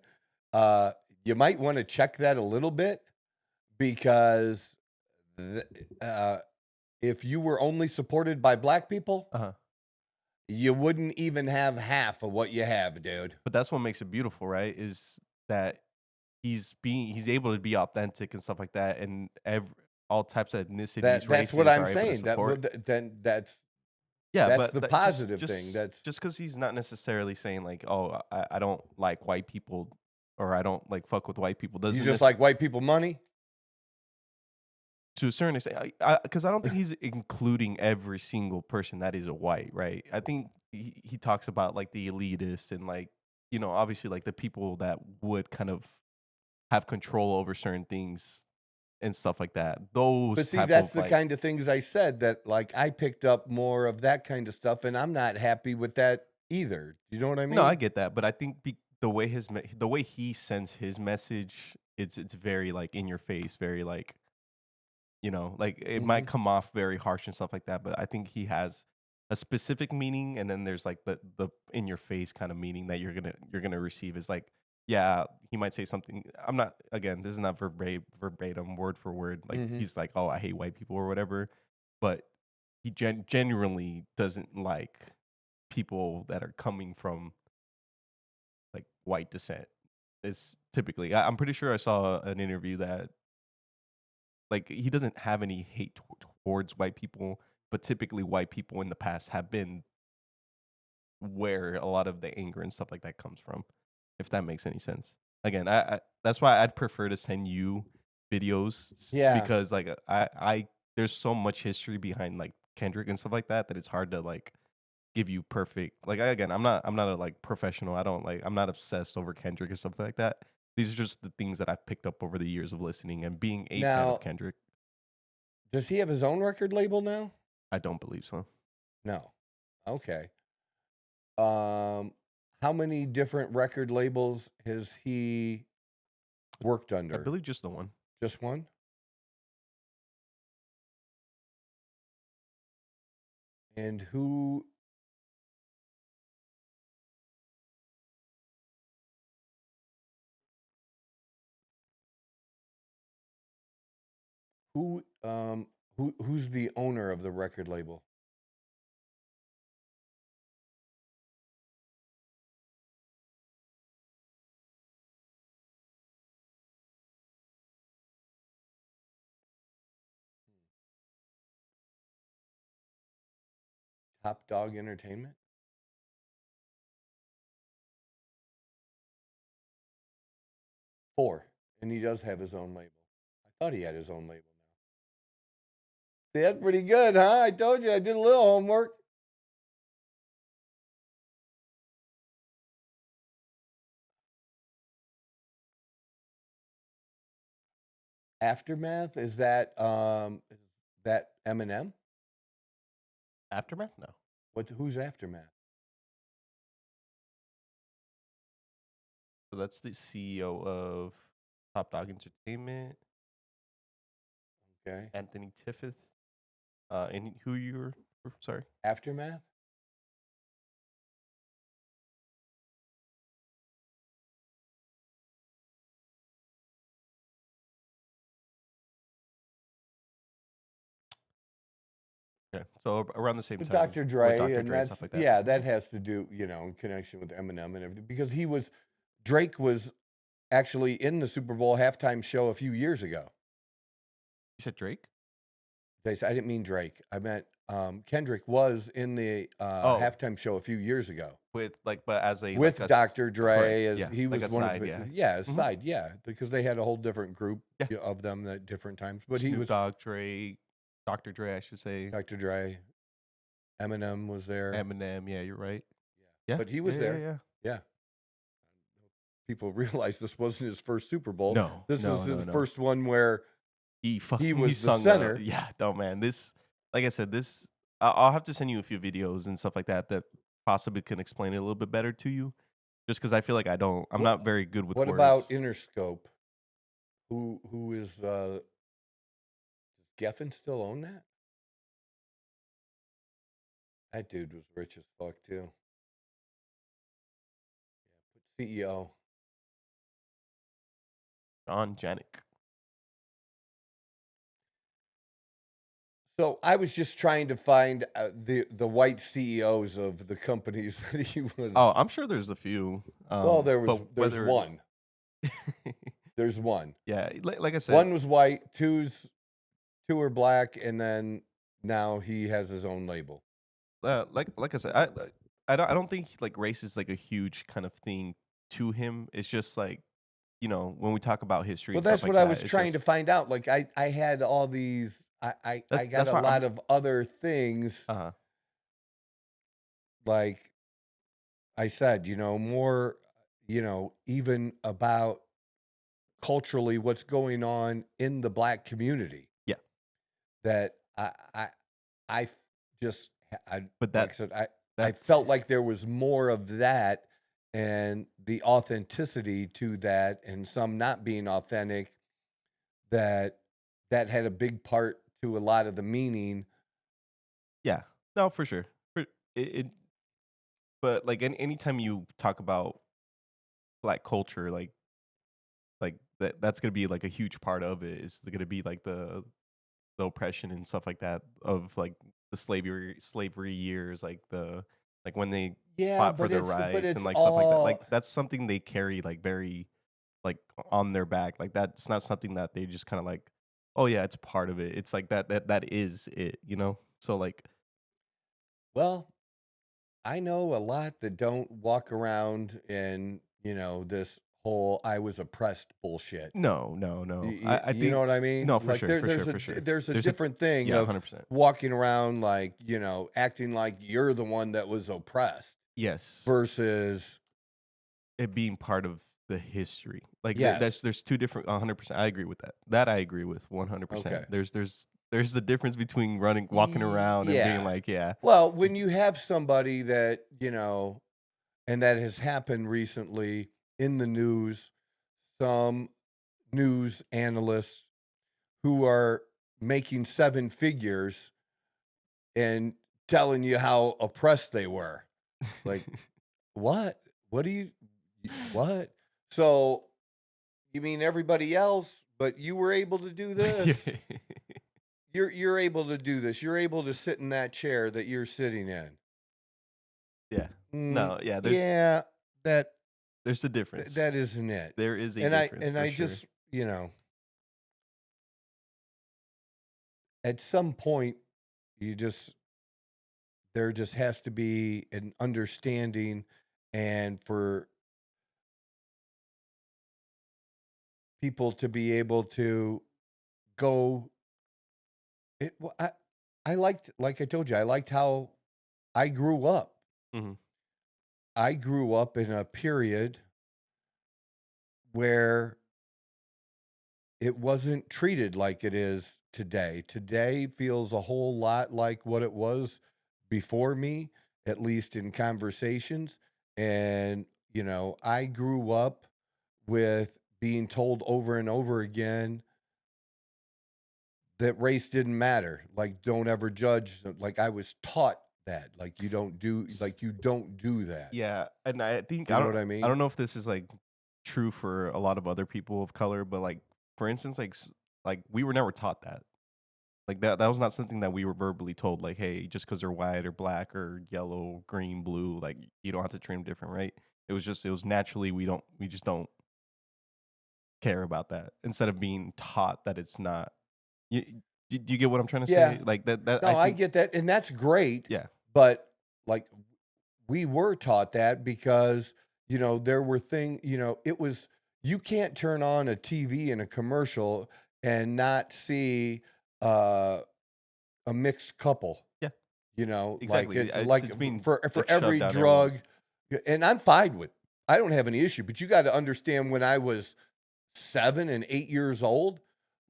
[SPEAKER 1] You might want to check that a little bit because th- uh, if you were only supported by black people,
[SPEAKER 2] Uh-huh.
[SPEAKER 1] you wouldn't even have half of what you have, dude.
[SPEAKER 2] But that's what makes it beautiful, right? Is that he's able to be authentic and stuff like that, and all types of ethnicities,
[SPEAKER 1] That's what
[SPEAKER 2] races
[SPEAKER 1] I'm
[SPEAKER 2] are able to
[SPEAKER 1] saying.
[SPEAKER 2] support.
[SPEAKER 1] Then that's
[SPEAKER 2] Yeah,
[SPEAKER 1] that's
[SPEAKER 2] but
[SPEAKER 1] the
[SPEAKER 2] that
[SPEAKER 1] positive thing. That's
[SPEAKER 2] just because he's not necessarily saying like, oh, I don't like white people, or I don't like fuck with white people,
[SPEAKER 1] you
[SPEAKER 2] doesn't
[SPEAKER 1] just like white people money.
[SPEAKER 2] to a certain extent, because I don't think he's including every single person that is a white, right? I think he talks about like the elitists and like obviously like the people that would kind of have control over certain things and stuff like that.
[SPEAKER 1] But
[SPEAKER 2] Those
[SPEAKER 1] see,
[SPEAKER 2] type
[SPEAKER 1] that's
[SPEAKER 2] of
[SPEAKER 1] the
[SPEAKER 2] like.
[SPEAKER 1] kind of things I said that like I picked up more of that kind of stuff, and I'm not happy with that either. You know what I
[SPEAKER 2] No, I
[SPEAKER 1] mean?
[SPEAKER 2] get that, but I think the way the way he sends his message, it's very like in your face, very like like it might
[SPEAKER 1] Mhm.
[SPEAKER 2] come off very harsh and stuff like that, but I think he has a specific meaning, and then there's like the in your face kind of meaning that you're gonna receive is like yeah, he might say something. I'm not, again, this is not verbatim, word for word. Like,
[SPEAKER 1] Mhm.
[SPEAKER 2] he's like, oh, I hate white people or whatever. But he genuinely doesn't like people that are coming from like white descent. It's typically, I'm pretty sure I saw an interview that like he doesn't have any hate towards white people, but typically white people in the past have been where a lot of the anger and stuff like that comes from, if that makes any sense. Again, I that's why I'd prefer to send you videos
[SPEAKER 1] Yeah.
[SPEAKER 2] because like I there's so much history behind like Kendrick and stuff like that that it's hard to like give you perfect like again, I'm not a like professional. I don't like I'm not obsessed over Kendrick or something like that. These are just the things that I've picked up over the years of listening and being a fan of
[SPEAKER 1] Now,
[SPEAKER 2] Kendrick.
[SPEAKER 1] does he have his own record label now?
[SPEAKER 2] I don't believe so.
[SPEAKER 1] No. Okay. How many different record labels has he worked
[SPEAKER 2] I
[SPEAKER 1] under?
[SPEAKER 2] believe just the one.
[SPEAKER 1] Just one? And who who who's the owner of the record label? Top Dog Entertainment? 4. And he does have his own label. I thought he had his own label now. See, that's pretty good, huh? I told you I did a little homework. Aftermath, is that Eminem?
[SPEAKER 2] Aftermath? No.
[SPEAKER 1] Who's Aftermath?
[SPEAKER 2] So that's the CEO of Top Dog Entertainment,
[SPEAKER 1] Okay.
[SPEAKER 2] Anthony Tiffith. And who you're sorry?
[SPEAKER 1] Aftermath?
[SPEAKER 2] Okay. So around the same
[SPEAKER 1] With
[SPEAKER 2] time
[SPEAKER 1] Dr.
[SPEAKER 2] with
[SPEAKER 1] Dre,
[SPEAKER 2] Dr.
[SPEAKER 1] and
[SPEAKER 2] Dre and stuff
[SPEAKER 1] that's
[SPEAKER 2] like that.
[SPEAKER 1] yeah, that has to do, in connection with Eminem and everything, because Drake was actually in the Super Bowl halftime show a few years ago.
[SPEAKER 2] You said Drake?
[SPEAKER 1] I didn't mean Drake. I meant Kendrick was in the
[SPEAKER 2] Oh,
[SPEAKER 1] halftime show a few years ago
[SPEAKER 2] with like, but as a
[SPEAKER 1] with
[SPEAKER 2] like
[SPEAKER 1] Dr.
[SPEAKER 2] correct,
[SPEAKER 1] Dre, as
[SPEAKER 2] yeah,
[SPEAKER 1] he
[SPEAKER 2] like
[SPEAKER 1] was
[SPEAKER 2] a
[SPEAKER 1] one of
[SPEAKER 2] side,
[SPEAKER 1] the
[SPEAKER 2] yeah,
[SPEAKER 1] yeah,
[SPEAKER 2] hmm
[SPEAKER 1] side, yeah, because they had a whole different group
[SPEAKER 2] yeah.
[SPEAKER 1] of them at different times. But he
[SPEAKER 2] Snoop
[SPEAKER 1] was
[SPEAKER 2] Dogg, Dre, Dr. Dre, I should say,
[SPEAKER 1] Dr. Dre, Eminem was there.
[SPEAKER 2] Eminem. Yeah, you're right.
[SPEAKER 1] Yeah,
[SPEAKER 2] Yeah,
[SPEAKER 1] but he
[SPEAKER 2] yeah,
[SPEAKER 1] was
[SPEAKER 2] yeah,
[SPEAKER 1] there.
[SPEAKER 2] yeah.
[SPEAKER 1] Yeah. People realize this wasn't his first Super Bowl.
[SPEAKER 2] No,
[SPEAKER 1] This is
[SPEAKER 2] no,
[SPEAKER 1] his
[SPEAKER 2] no.
[SPEAKER 1] first one where
[SPEAKER 2] He
[SPEAKER 1] he
[SPEAKER 2] fucking he
[SPEAKER 1] was the
[SPEAKER 2] sung
[SPEAKER 1] center.
[SPEAKER 2] yeah, no man. This like I said, this I'll have to send you a few videos and stuff like that that possibly can explain it a little bit better to you. Just because I feel like I'm
[SPEAKER 1] What
[SPEAKER 2] not very good with
[SPEAKER 1] what about
[SPEAKER 2] words.
[SPEAKER 1] Interscope? Who is does Geffen still own that? That dude was rich as fuck too. Put CEO.
[SPEAKER 2] John Janik.
[SPEAKER 1] So I was just trying to find the white CEOs of the companies that he was.
[SPEAKER 2] Oh, I'm sure there's a few.
[SPEAKER 1] Well,
[SPEAKER 2] But
[SPEAKER 1] there's
[SPEAKER 2] whether
[SPEAKER 1] one. There's one.
[SPEAKER 2] yeah, like I said,
[SPEAKER 1] One was white, two are black, and then now he has his own label.
[SPEAKER 2] like I said, I don't think like race is like a huge kind of thing to him. It's just like when we talk about history
[SPEAKER 1] Well,
[SPEAKER 2] and stuff
[SPEAKER 1] that's
[SPEAKER 2] like
[SPEAKER 1] what I
[SPEAKER 2] that,
[SPEAKER 1] was
[SPEAKER 2] it's
[SPEAKER 1] trying to
[SPEAKER 2] just
[SPEAKER 1] find out. Like I had all these. I got
[SPEAKER 2] that's
[SPEAKER 1] a
[SPEAKER 2] why
[SPEAKER 1] lot of other things.
[SPEAKER 2] uh
[SPEAKER 1] Like I said, more, even about culturally what's going on in the black community.
[SPEAKER 2] yeah.
[SPEAKER 1] That I f- just
[SPEAKER 2] But
[SPEAKER 1] like I said, I
[SPEAKER 2] that's
[SPEAKER 1] felt like there was more of that and the authenticity to that, and some not being authentic. That had a big part to a lot of the meaning.
[SPEAKER 2] yeah, no, for sure. But like anytime you talk about black culture, like that's gonna be like a huge part of it. Is gonna be like the oppression and stuff like that of like the slavery years, like when they
[SPEAKER 1] Yeah,
[SPEAKER 2] fought for
[SPEAKER 1] but
[SPEAKER 2] their
[SPEAKER 1] but
[SPEAKER 2] rights and
[SPEAKER 1] it's
[SPEAKER 2] like stuff like that. Like
[SPEAKER 1] all
[SPEAKER 2] that's something they carry like very like on their back. Like that's not something that they just kind of like, oh yeah, it's part of it. It's like that is it, you know? So like
[SPEAKER 1] well, I know a lot that don't walk around in, this whole I was oppressed bullshit.
[SPEAKER 2] no, no, no. I
[SPEAKER 1] You know
[SPEAKER 2] think
[SPEAKER 1] what I mean?
[SPEAKER 2] no, for
[SPEAKER 1] Like
[SPEAKER 2] sure, for sure, for sure.
[SPEAKER 1] there's a
[SPEAKER 2] There's a
[SPEAKER 1] different thing
[SPEAKER 2] yeah,
[SPEAKER 1] of
[SPEAKER 2] 100%.
[SPEAKER 1] walking around like, acting like you're the one that was oppressed
[SPEAKER 2] Yes.
[SPEAKER 1] versus
[SPEAKER 2] It being part of the history. Like
[SPEAKER 1] yes.
[SPEAKER 2] there's two different 100%. I agree with that. That I agree with 100%.
[SPEAKER 1] Okay.
[SPEAKER 2] There's the difference between walking around and being
[SPEAKER 1] Yeah.
[SPEAKER 2] like, yeah.
[SPEAKER 1] Well, when you have somebody that, and that has happened recently in the news, some news analysts who are making seven figures and telling you how oppressed they were. Like, what? What do you, what? So you mean everybody else, but you were able to do this? You're able to do this. You're able to sit in that chair that you're sitting in.
[SPEAKER 2] Yeah. No, yeah,
[SPEAKER 1] Yeah,
[SPEAKER 2] there's a difference.
[SPEAKER 1] that isn't it.
[SPEAKER 2] There is a
[SPEAKER 1] And
[SPEAKER 2] difference for
[SPEAKER 1] I
[SPEAKER 2] sure.
[SPEAKER 1] just, at some point there just has to be an understanding and for people to be able to go well, I liked, like I told you, I liked how I grew up.
[SPEAKER 2] Mhm.
[SPEAKER 1] I grew up in a period where it wasn't treated like it is today. Today feels a whole lot like what it was before me, at least in conversations. And, I grew up with being told over and over again that race didn't matter. Like, don't ever judge. Like, I was taught that. Like, you don't do that.
[SPEAKER 2] Yeah, and I think
[SPEAKER 1] You know what I mean?
[SPEAKER 2] I don't know if this is like true for a lot of other people of color, but like for instance, like we were never taught that. Like that was not something that we were verbally told. Like, hey, just because they're white or black or yellow, green, blue, like you don't have to treat them different, right? It was naturally we just don't care about that instead of being taught that it's not. You, do you get what I'm trying to
[SPEAKER 1] Yeah.
[SPEAKER 2] say? Like that
[SPEAKER 1] No,
[SPEAKER 2] I
[SPEAKER 1] I
[SPEAKER 2] think
[SPEAKER 1] get that. And that's great.
[SPEAKER 2] yeah.
[SPEAKER 1] But like, we were taught that because, there were things, it was, you can't turn on a TV in a commercial and not see a mixed couple.
[SPEAKER 2] Yeah.
[SPEAKER 1] Like
[SPEAKER 2] Exactly.
[SPEAKER 1] it's
[SPEAKER 2] It's being
[SPEAKER 1] for
[SPEAKER 2] like shoved
[SPEAKER 1] every
[SPEAKER 2] down
[SPEAKER 1] drug,
[SPEAKER 2] everyone's
[SPEAKER 1] and I'm fine with. I don't have any issue, but you got to understand when I was 7 and 8 years old,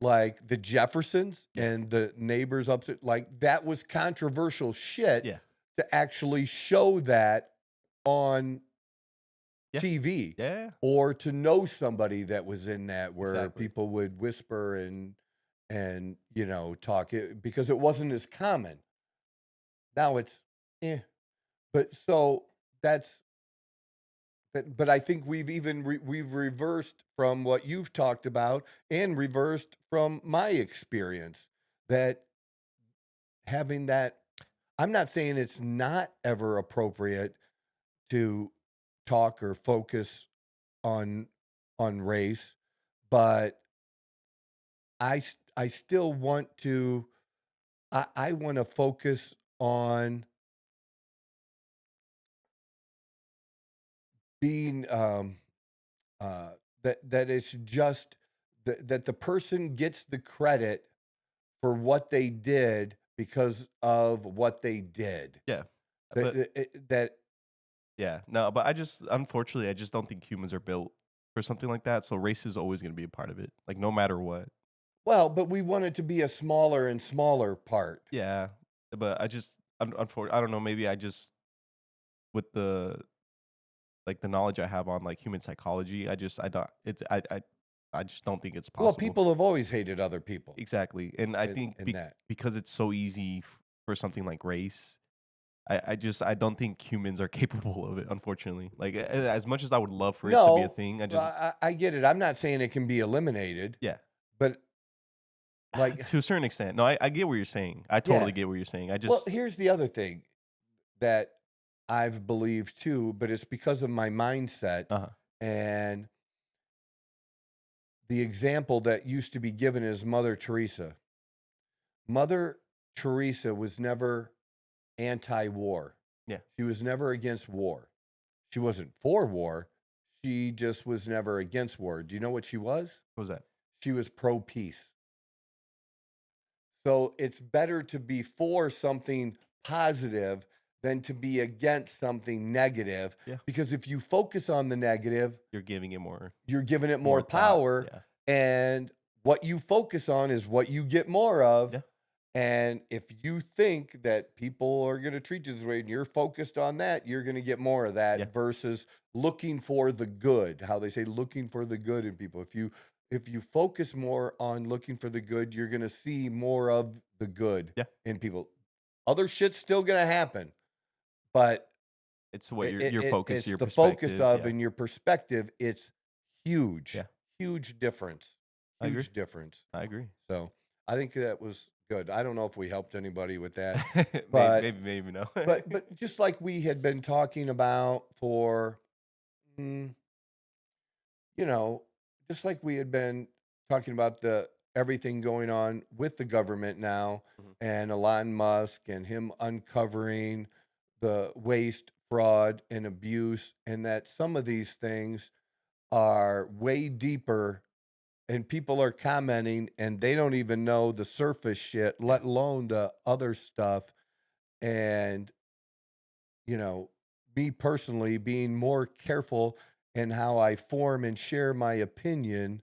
[SPEAKER 1] like the Jeffersons
[SPEAKER 2] yeah.
[SPEAKER 1] and the neighbors upstairs, like that was controversial shit
[SPEAKER 2] Yeah.
[SPEAKER 1] to actually show that on
[SPEAKER 2] Yeah.
[SPEAKER 1] TV
[SPEAKER 2] Yeah.
[SPEAKER 1] or to know somebody that was in that where
[SPEAKER 2] Exactly.
[SPEAKER 1] people would whisper and talk because it wasn't as common. Now it's but so that's but I think we've reversed from what you've talked about and reversed from my experience that having that I'm not saying it's not ever appropriate to talk or focus on race, but I still want to I want to focus on being that it's just that the person gets the credit for what they did because of what they did.
[SPEAKER 2] Yeah. But
[SPEAKER 1] That
[SPEAKER 2] yeah, no, but unfortunately I just don't think humans are built for something like that. So race is always going to be a part of it, like no matter what.
[SPEAKER 1] well, but we want it to be a smaller and smaller part.
[SPEAKER 2] Yeah, but I just unfortunately I don't know. Maybe I just with the like the knowledge I have on like human psychology, I don't it's I just don't think it's
[SPEAKER 1] Well,
[SPEAKER 2] possible.
[SPEAKER 1] people have always hated other people
[SPEAKER 2] Exactly, and I think
[SPEAKER 1] in that.
[SPEAKER 2] because it's so easy for something like race, I don't think humans are capable of it, unfortunately. Like as much as I would love for it to be a
[SPEAKER 1] No,
[SPEAKER 2] thing, I
[SPEAKER 1] well,
[SPEAKER 2] just
[SPEAKER 1] I get it. I'm not saying it can be eliminated,
[SPEAKER 2] yeah.
[SPEAKER 1] but like,
[SPEAKER 2] To a certain extent. No, I get what you're saying. I totally
[SPEAKER 1] yeah.
[SPEAKER 2] get what you're saying. I
[SPEAKER 1] Well,
[SPEAKER 2] just
[SPEAKER 1] here's the other thing that I've believed too, but it's because of my mindset
[SPEAKER 2] uh-huh.
[SPEAKER 1] and the example that used to be given is Mother Teresa. Mother Teresa was never anti-war.
[SPEAKER 2] Yeah.
[SPEAKER 1] She was never against war. She wasn't for war. She just was never against war. Do you know what she was?
[SPEAKER 2] What was that?
[SPEAKER 1] She was pro-peace. So it's better to be for something positive than to be against something negative.
[SPEAKER 2] Yeah.
[SPEAKER 1] Because if you focus on the negative,
[SPEAKER 2] You're giving it more
[SPEAKER 1] you're giving it more
[SPEAKER 2] thought.
[SPEAKER 1] power.
[SPEAKER 2] Yeah.
[SPEAKER 1] And what you focus on is what you get more of.
[SPEAKER 2] Yeah.
[SPEAKER 1] And if you think that people are going to treat you this way and you're focused on that, you're going to get more of that
[SPEAKER 2] Yeah.
[SPEAKER 1] versus looking for the good. How they say looking for the good in people. If you focus more on looking for the good, you're going to see more of the good
[SPEAKER 2] Yeah.
[SPEAKER 1] in people. Other shit's still going to happen, but
[SPEAKER 2] It's what your focus,
[SPEAKER 1] it's
[SPEAKER 2] your
[SPEAKER 1] the
[SPEAKER 2] perspective.
[SPEAKER 1] focus of
[SPEAKER 2] Yeah.
[SPEAKER 1] and your perspective. It's huge,
[SPEAKER 2] Yeah.
[SPEAKER 1] huge difference,
[SPEAKER 2] I agree.
[SPEAKER 1] huge difference.
[SPEAKER 2] I agree.
[SPEAKER 1] So I think that was good. I don't know if we helped anybody with that,
[SPEAKER 2] Maybe,
[SPEAKER 1] but
[SPEAKER 2] maybe no.
[SPEAKER 1] but just like we had been talking about for, just like we had been talking about the everything going on with the government now
[SPEAKER 2] Mhm.
[SPEAKER 1] and Elon Musk and him uncovering the waste, fraud, and abuse, and that some of these things are way deeper and people are commenting and they don't even know the surface shit, let alone the other stuff. And, me personally being more careful in how I form and share my opinion,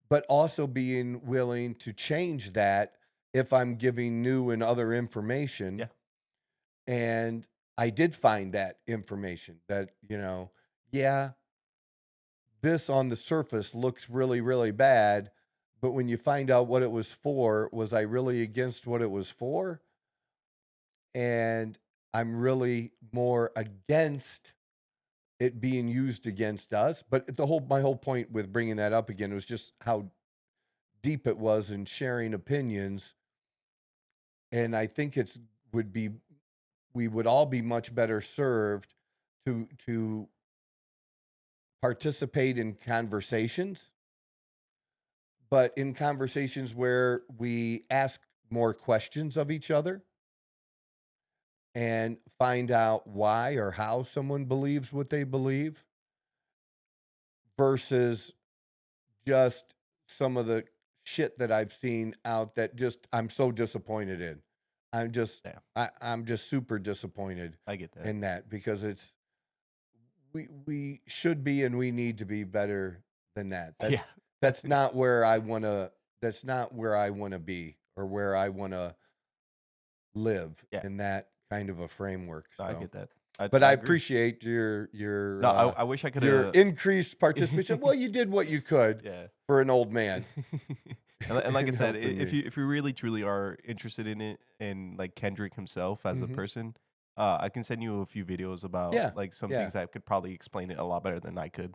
[SPEAKER 1] but also being willing to change that if I'm giving new and other information.
[SPEAKER 2] Yeah.
[SPEAKER 1] And I did find that information that, yeah, this on the surface looks really, really bad. But when you find out what it was for, was I really against what it was for? And I'm really more against it being used against us. But my whole point with bringing that up again was just how deep it was in sharing opinions. And I think we would all be much better served to participate in conversations, but in conversations where we ask more questions of each other and find out why or how someone believes what they believe versus just some of the shit that I've seen out that just I'm so disappointed in. I'm just
[SPEAKER 2] Yeah.
[SPEAKER 1] I'm just super disappointed
[SPEAKER 2] I get that.
[SPEAKER 1] in that because we should be and we need to be better than that.
[SPEAKER 2] Yeah.
[SPEAKER 1] That's not where I want to be or where I want to live
[SPEAKER 2] Yeah.
[SPEAKER 1] in that kind of a framework.
[SPEAKER 2] No, I
[SPEAKER 1] So.
[SPEAKER 2] get that.
[SPEAKER 1] But I
[SPEAKER 2] agree.
[SPEAKER 1] appreciate your
[SPEAKER 2] No, I wish I could
[SPEAKER 1] your
[SPEAKER 2] have.
[SPEAKER 1] increased participation. Well, you did what you could
[SPEAKER 2] Yeah.
[SPEAKER 1] for an old man.
[SPEAKER 2] And like I said,
[SPEAKER 1] Helping
[SPEAKER 2] if
[SPEAKER 1] me.
[SPEAKER 2] you really truly are interested in it and like Kendrick himself as a
[SPEAKER 1] Mhm.
[SPEAKER 2] person, I can send you a few videos about
[SPEAKER 1] Yeah,
[SPEAKER 2] like some
[SPEAKER 1] yeah.
[SPEAKER 2] things that could probably explain it a lot better than I could.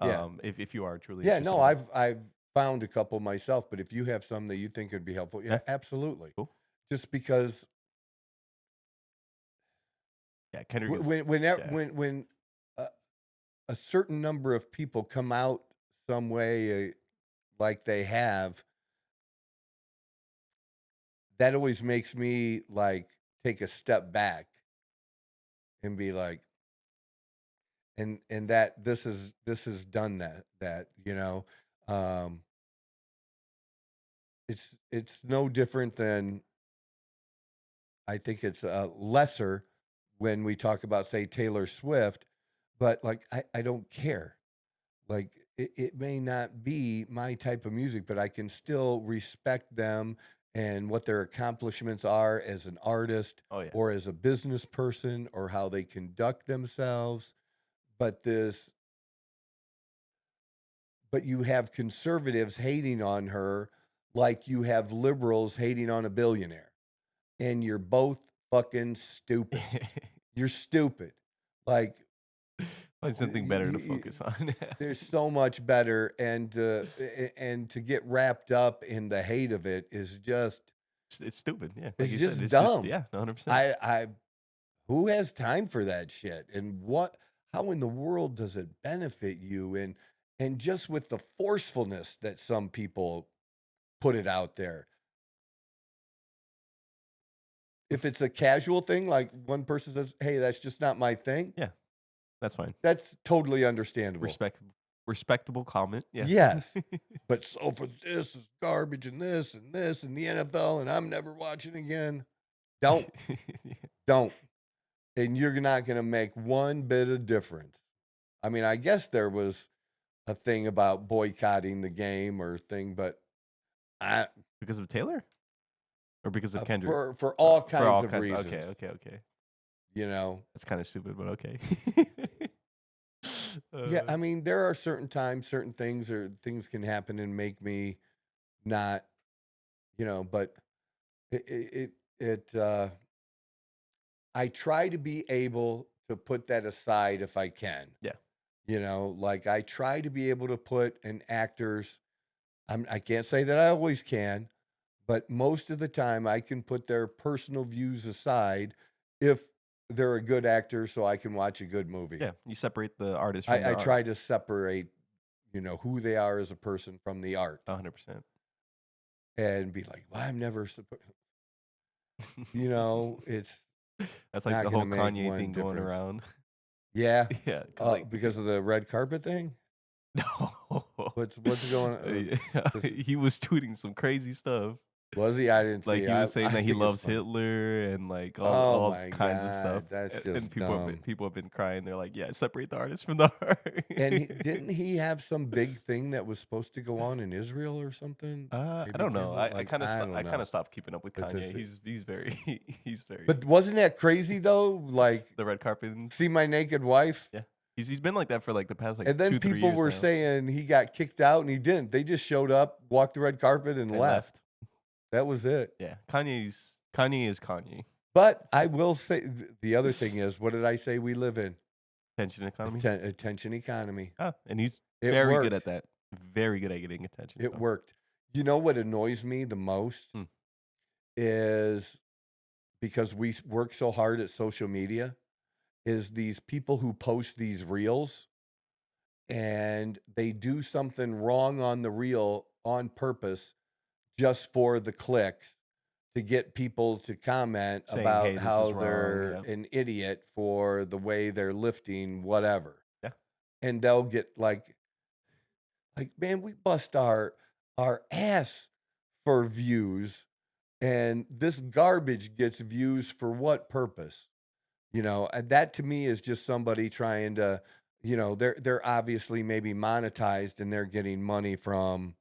[SPEAKER 1] Yeah.
[SPEAKER 2] If you are truly
[SPEAKER 1] Yeah,
[SPEAKER 2] interested
[SPEAKER 1] no,
[SPEAKER 2] in it.
[SPEAKER 1] I've found a couple myself, but if you have some that you think would be helpful, yeah,
[SPEAKER 2] Yeah.
[SPEAKER 1] absolutely.
[SPEAKER 2] Cool.
[SPEAKER 1] Just because
[SPEAKER 2] Yeah, Kendrick is
[SPEAKER 1] when a certain number of people come out some way like they have, that always makes me like take a step back and be like, and that this is done that um, it's no different than I think it's lesser when we talk about say Taylor Swift, but like I don't care. Like it may not be my type of music, but I can still respect them and what their accomplishments are as an artist
[SPEAKER 2] Oh yeah.
[SPEAKER 1] or as a business person or how they conduct themselves. But you have conservatives hating on her like you have liberals hating on a billionaire. And you're both fucking stupid. You're stupid. Like,
[SPEAKER 2] Find something better to focus on.
[SPEAKER 1] there's so much better, and to get wrapped up in the hate of it is just
[SPEAKER 2] It's stupid. Yeah,
[SPEAKER 1] it's
[SPEAKER 2] you
[SPEAKER 1] just
[SPEAKER 2] said,
[SPEAKER 1] dumb.
[SPEAKER 2] yeah, 100%.
[SPEAKER 1] I who has time for that shit? And how in the world does it benefit you? And just with the forcefulness that some people put it out there. If it's a casual thing, like one person says, "Hey, that's just not my thing."
[SPEAKER 2] Yeah, that's fine.
[SPEAKER 1] That's totally understandable.
[SPEAKER 2] Respectable comment. Yeah.
[SPEAKER 1] Yes. But so for this is garbage and this and this and the NFL and I'm never watching again. Don't. Don't. And you're not going to make one bit of difference. I mean, I guess there was a thing about boycotting the game or thing, but
[SPEAKER 2] because of Taylor? Or because of Kendrick?
[SPEAKER 1] For all kinds of reasons.
[SPEAKER 2] Okay.
[SPEAKER 1] You know?
[SPEAKER 2] That's kind of stupid, but okay.
[SPEAKER 1] Yeah, I mean, there are certain times, certain things can happen and make me not, but I try to be able to put that aside if I can.
[SPEAKER 2] Yeah.
[SPEAKER 1] Like I try to be able to put an actor's, I can't say that I always can, but most of the time I can put their personal views aside if they're a good actor so I can watch a good movie.
[SPEAKER 2] Yeah, you separate the artist from the
[SPEAKER 1] I
[SPEAKER 2] art.
[SPEAKER 1] try to separate, who they are as a person from the art.
[SPEAKER 2] 100%.
[SPEAKER 1] And be like, well, I'm never supposed. It's
[SPEAKER 2] that's like
[SPEAKER 1] not
[SPEAKER 2] the whole
[SPEAKER 1] gonna make
[SPEAKER 2] Kanye
[SPEAKER 1] one
[SPEAKER 2] thing going
[SPEAKER 1] difference.
[SPEAKER 2] around.
[SPEAKER 1] Yeah.
[SPEAKER 2] Yeah,
[SPEAKER 1] because of the red carpet thing.
[SPEAKER 2] no,
[SPEAKER 1] What's going on?
[SPEAKER 2] Yeah, he was tweeting some crazy stuff.
[SPEAKER 1] Was he? I didn't see.
[SPEAKER 2] Like he was saying
[SPEAKER 1] I
[SPEAKER 2] that he
[SPEAKER 1] think it's
[SPEAKER 2] loves
[SPEAKER 1] funny.
[SPEAKER 2] Hitler and like
[SPEAKER 1] Oh
[SPEAKER 2] all
[SPEAKER 1] my
[SPEAKER 2] kinds of
[SPEAKER 1] God,
[SPEAKER 2] stuff.
[SPEAKER 1] that's
[SPEAKER 2] And
[SPEAKER 1] just
[SPEAKER 2] people
[SPEAKER 1] dumb.
[SPEAKER 2] have been crying. They're like, yeah, separate the artist from the art.
[SPEAKER 1] And didn't he have some big thing that was supposed to go on in Israel or something?
[SPEAKER 2] I
[SPEAKER 1] Maybe
[SPEAKER 2] don't know.
[SPEAKER 1] canceled?
[SPEAKER 2] I
[SPEAKER 1] Like,
[SPEAKER 2] kind
[SPEAKER 1] I don't
[SPEAKER 2] of
[SPEAKER 1] know.
[SPEAKER 2] stopped keeping up with
[SPEAKER 1] But
[SPEAKER 2] Kanye.
[SPEAKER 1] this-
[SPEAKER 2] He's very he's very.
[SPEAKER 1] But wasn't that crazy though? Like,
[SPEAKER 2] the red carpet. And,
[SPEAKER 1] see my naked wife?
[SPEAKER 2] yeah, he's been like that for like the past like
[SPEAKER 1] And then
[SPEAKER 2] 2-3
[SPEAKER 1] people
[SPEAKER 2] years
[SPEAKER 1] were
[SPEAKER 2] now.
[SPEAKER 1] saying he got kicked out and he didn't. They just showed up, walked the red carpet and
[SPEAKER 2] And
[SPEAKER 1] left. That was it.
[SPEAKER 2] Yeah, Kanye is Kanye.
[SPEAKER 1] But I will say the other thing is, what did I say we live in?
[SPEAKER 2] Attention economy.
[SPEAKER 1] Attention economy.
[SPEAKER 2] Ah, and he's
[SPEAKER 1] It
[SPEAKER 2] very
[SPEAKER 1] worked.
[SPEAKER 2] good at that. Very good at getting attention.
[SPEAKER 1] It
[SPEAKER 2] so.
[SPEAKER 1] worked. You know what annoys me the most is because we work so hard at social media is these people who post these reels and they do something wrong on the reel on purpose just for the clicks to get people to comment
[SPEAKER 2] Saying,
[SPEAKER 1] about
[SPEAKER 2] "Hey, this
[SPEAKER 1] how
[SPEAKER 2] is wrong,"
[SPEAKER 1] they're
[SPEAKER 2] yeah.
[SPEAKER 1] an idiot for the way they're lifting whatever.
[SPEAKER 2] Yeah.
[SPEAKER 1] And they'll get like man, we bust our ass for views, and this garbage gets views for what purpose? And that to me is just somebody trying to, they're obviously maybe monetized and they're getting money from,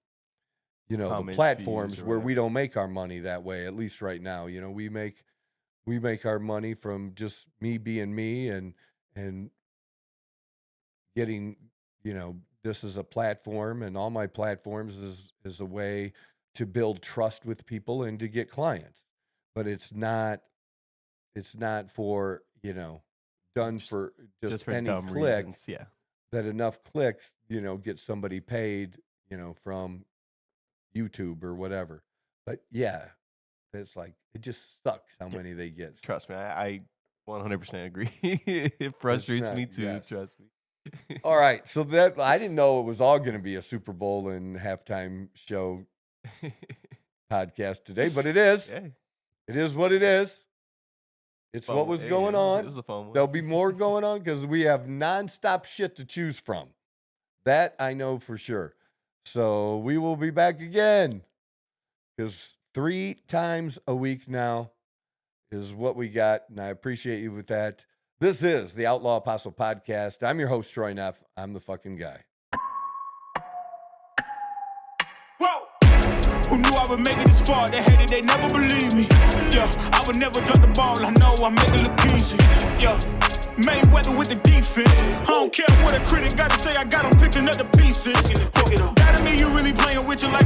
[SPEAKER 1] the
[SPEAKER 2] Comments,
[SPEAKER 1] platforms
[SPEAKER 2] views, or
[SPEAKER 1] where we
[SPEAKER 2] whatever.
[SPEAKER 1] don't make our money that way, at least right now. We make our money from just me being me and getting, this is a platform, and all my platforms is a way to build trust with people and to get clients. But it's not for, done for just
[SPEAKER 2] for
[SPEAKER 1] any
[SPEAKER 2] dumb
[SPEAKER 1] click
[SPEAKER 2] reasons. Yeah.
[SPEAKER 1] that enough clicks, get somebody paid, from YouTube or whatever. But yeah, it's like, it just sucks how many they get.
[SPEAKER 2] Trust me, I 100% agree. It frustrates
[SPEAKER 1] not-
[SPEAKER 2] me too.
[SPEAKER 1] yes.
[SPEAKER 2] Trust me.
[SPEAKER 1] All right. So that I didn't know it was all going to be a Super Bowl and halftime show podcast today, but it is.
[SPEAKER 2] Yeah.
[SPEAKER 1] It is what it is. It's what was going
[SPEAKER 2] It
[SPEAKER 1] on.
[SPEAKER 2] was a fun one.
[SPEAKER 1] There'll be more going on because we have nonstop shit to choose from. That I know for sure. So we will be back again because 3 times a week now is what we got. And I appreciate you with that. This is the Outlaw Apostle Podcast. I'm your host, Troy Neff. I'm the fucking guy.
[SPEAKER 3] Whoa! Who knew I would make it this far? They hated, they never believed me. Yeah, I would never drop the ball. I know I make it look easy. Yeah, Mayweather with the defense. I don't care what a critic got to say. I got them picking up the pieces. That to me, you really playing with your life.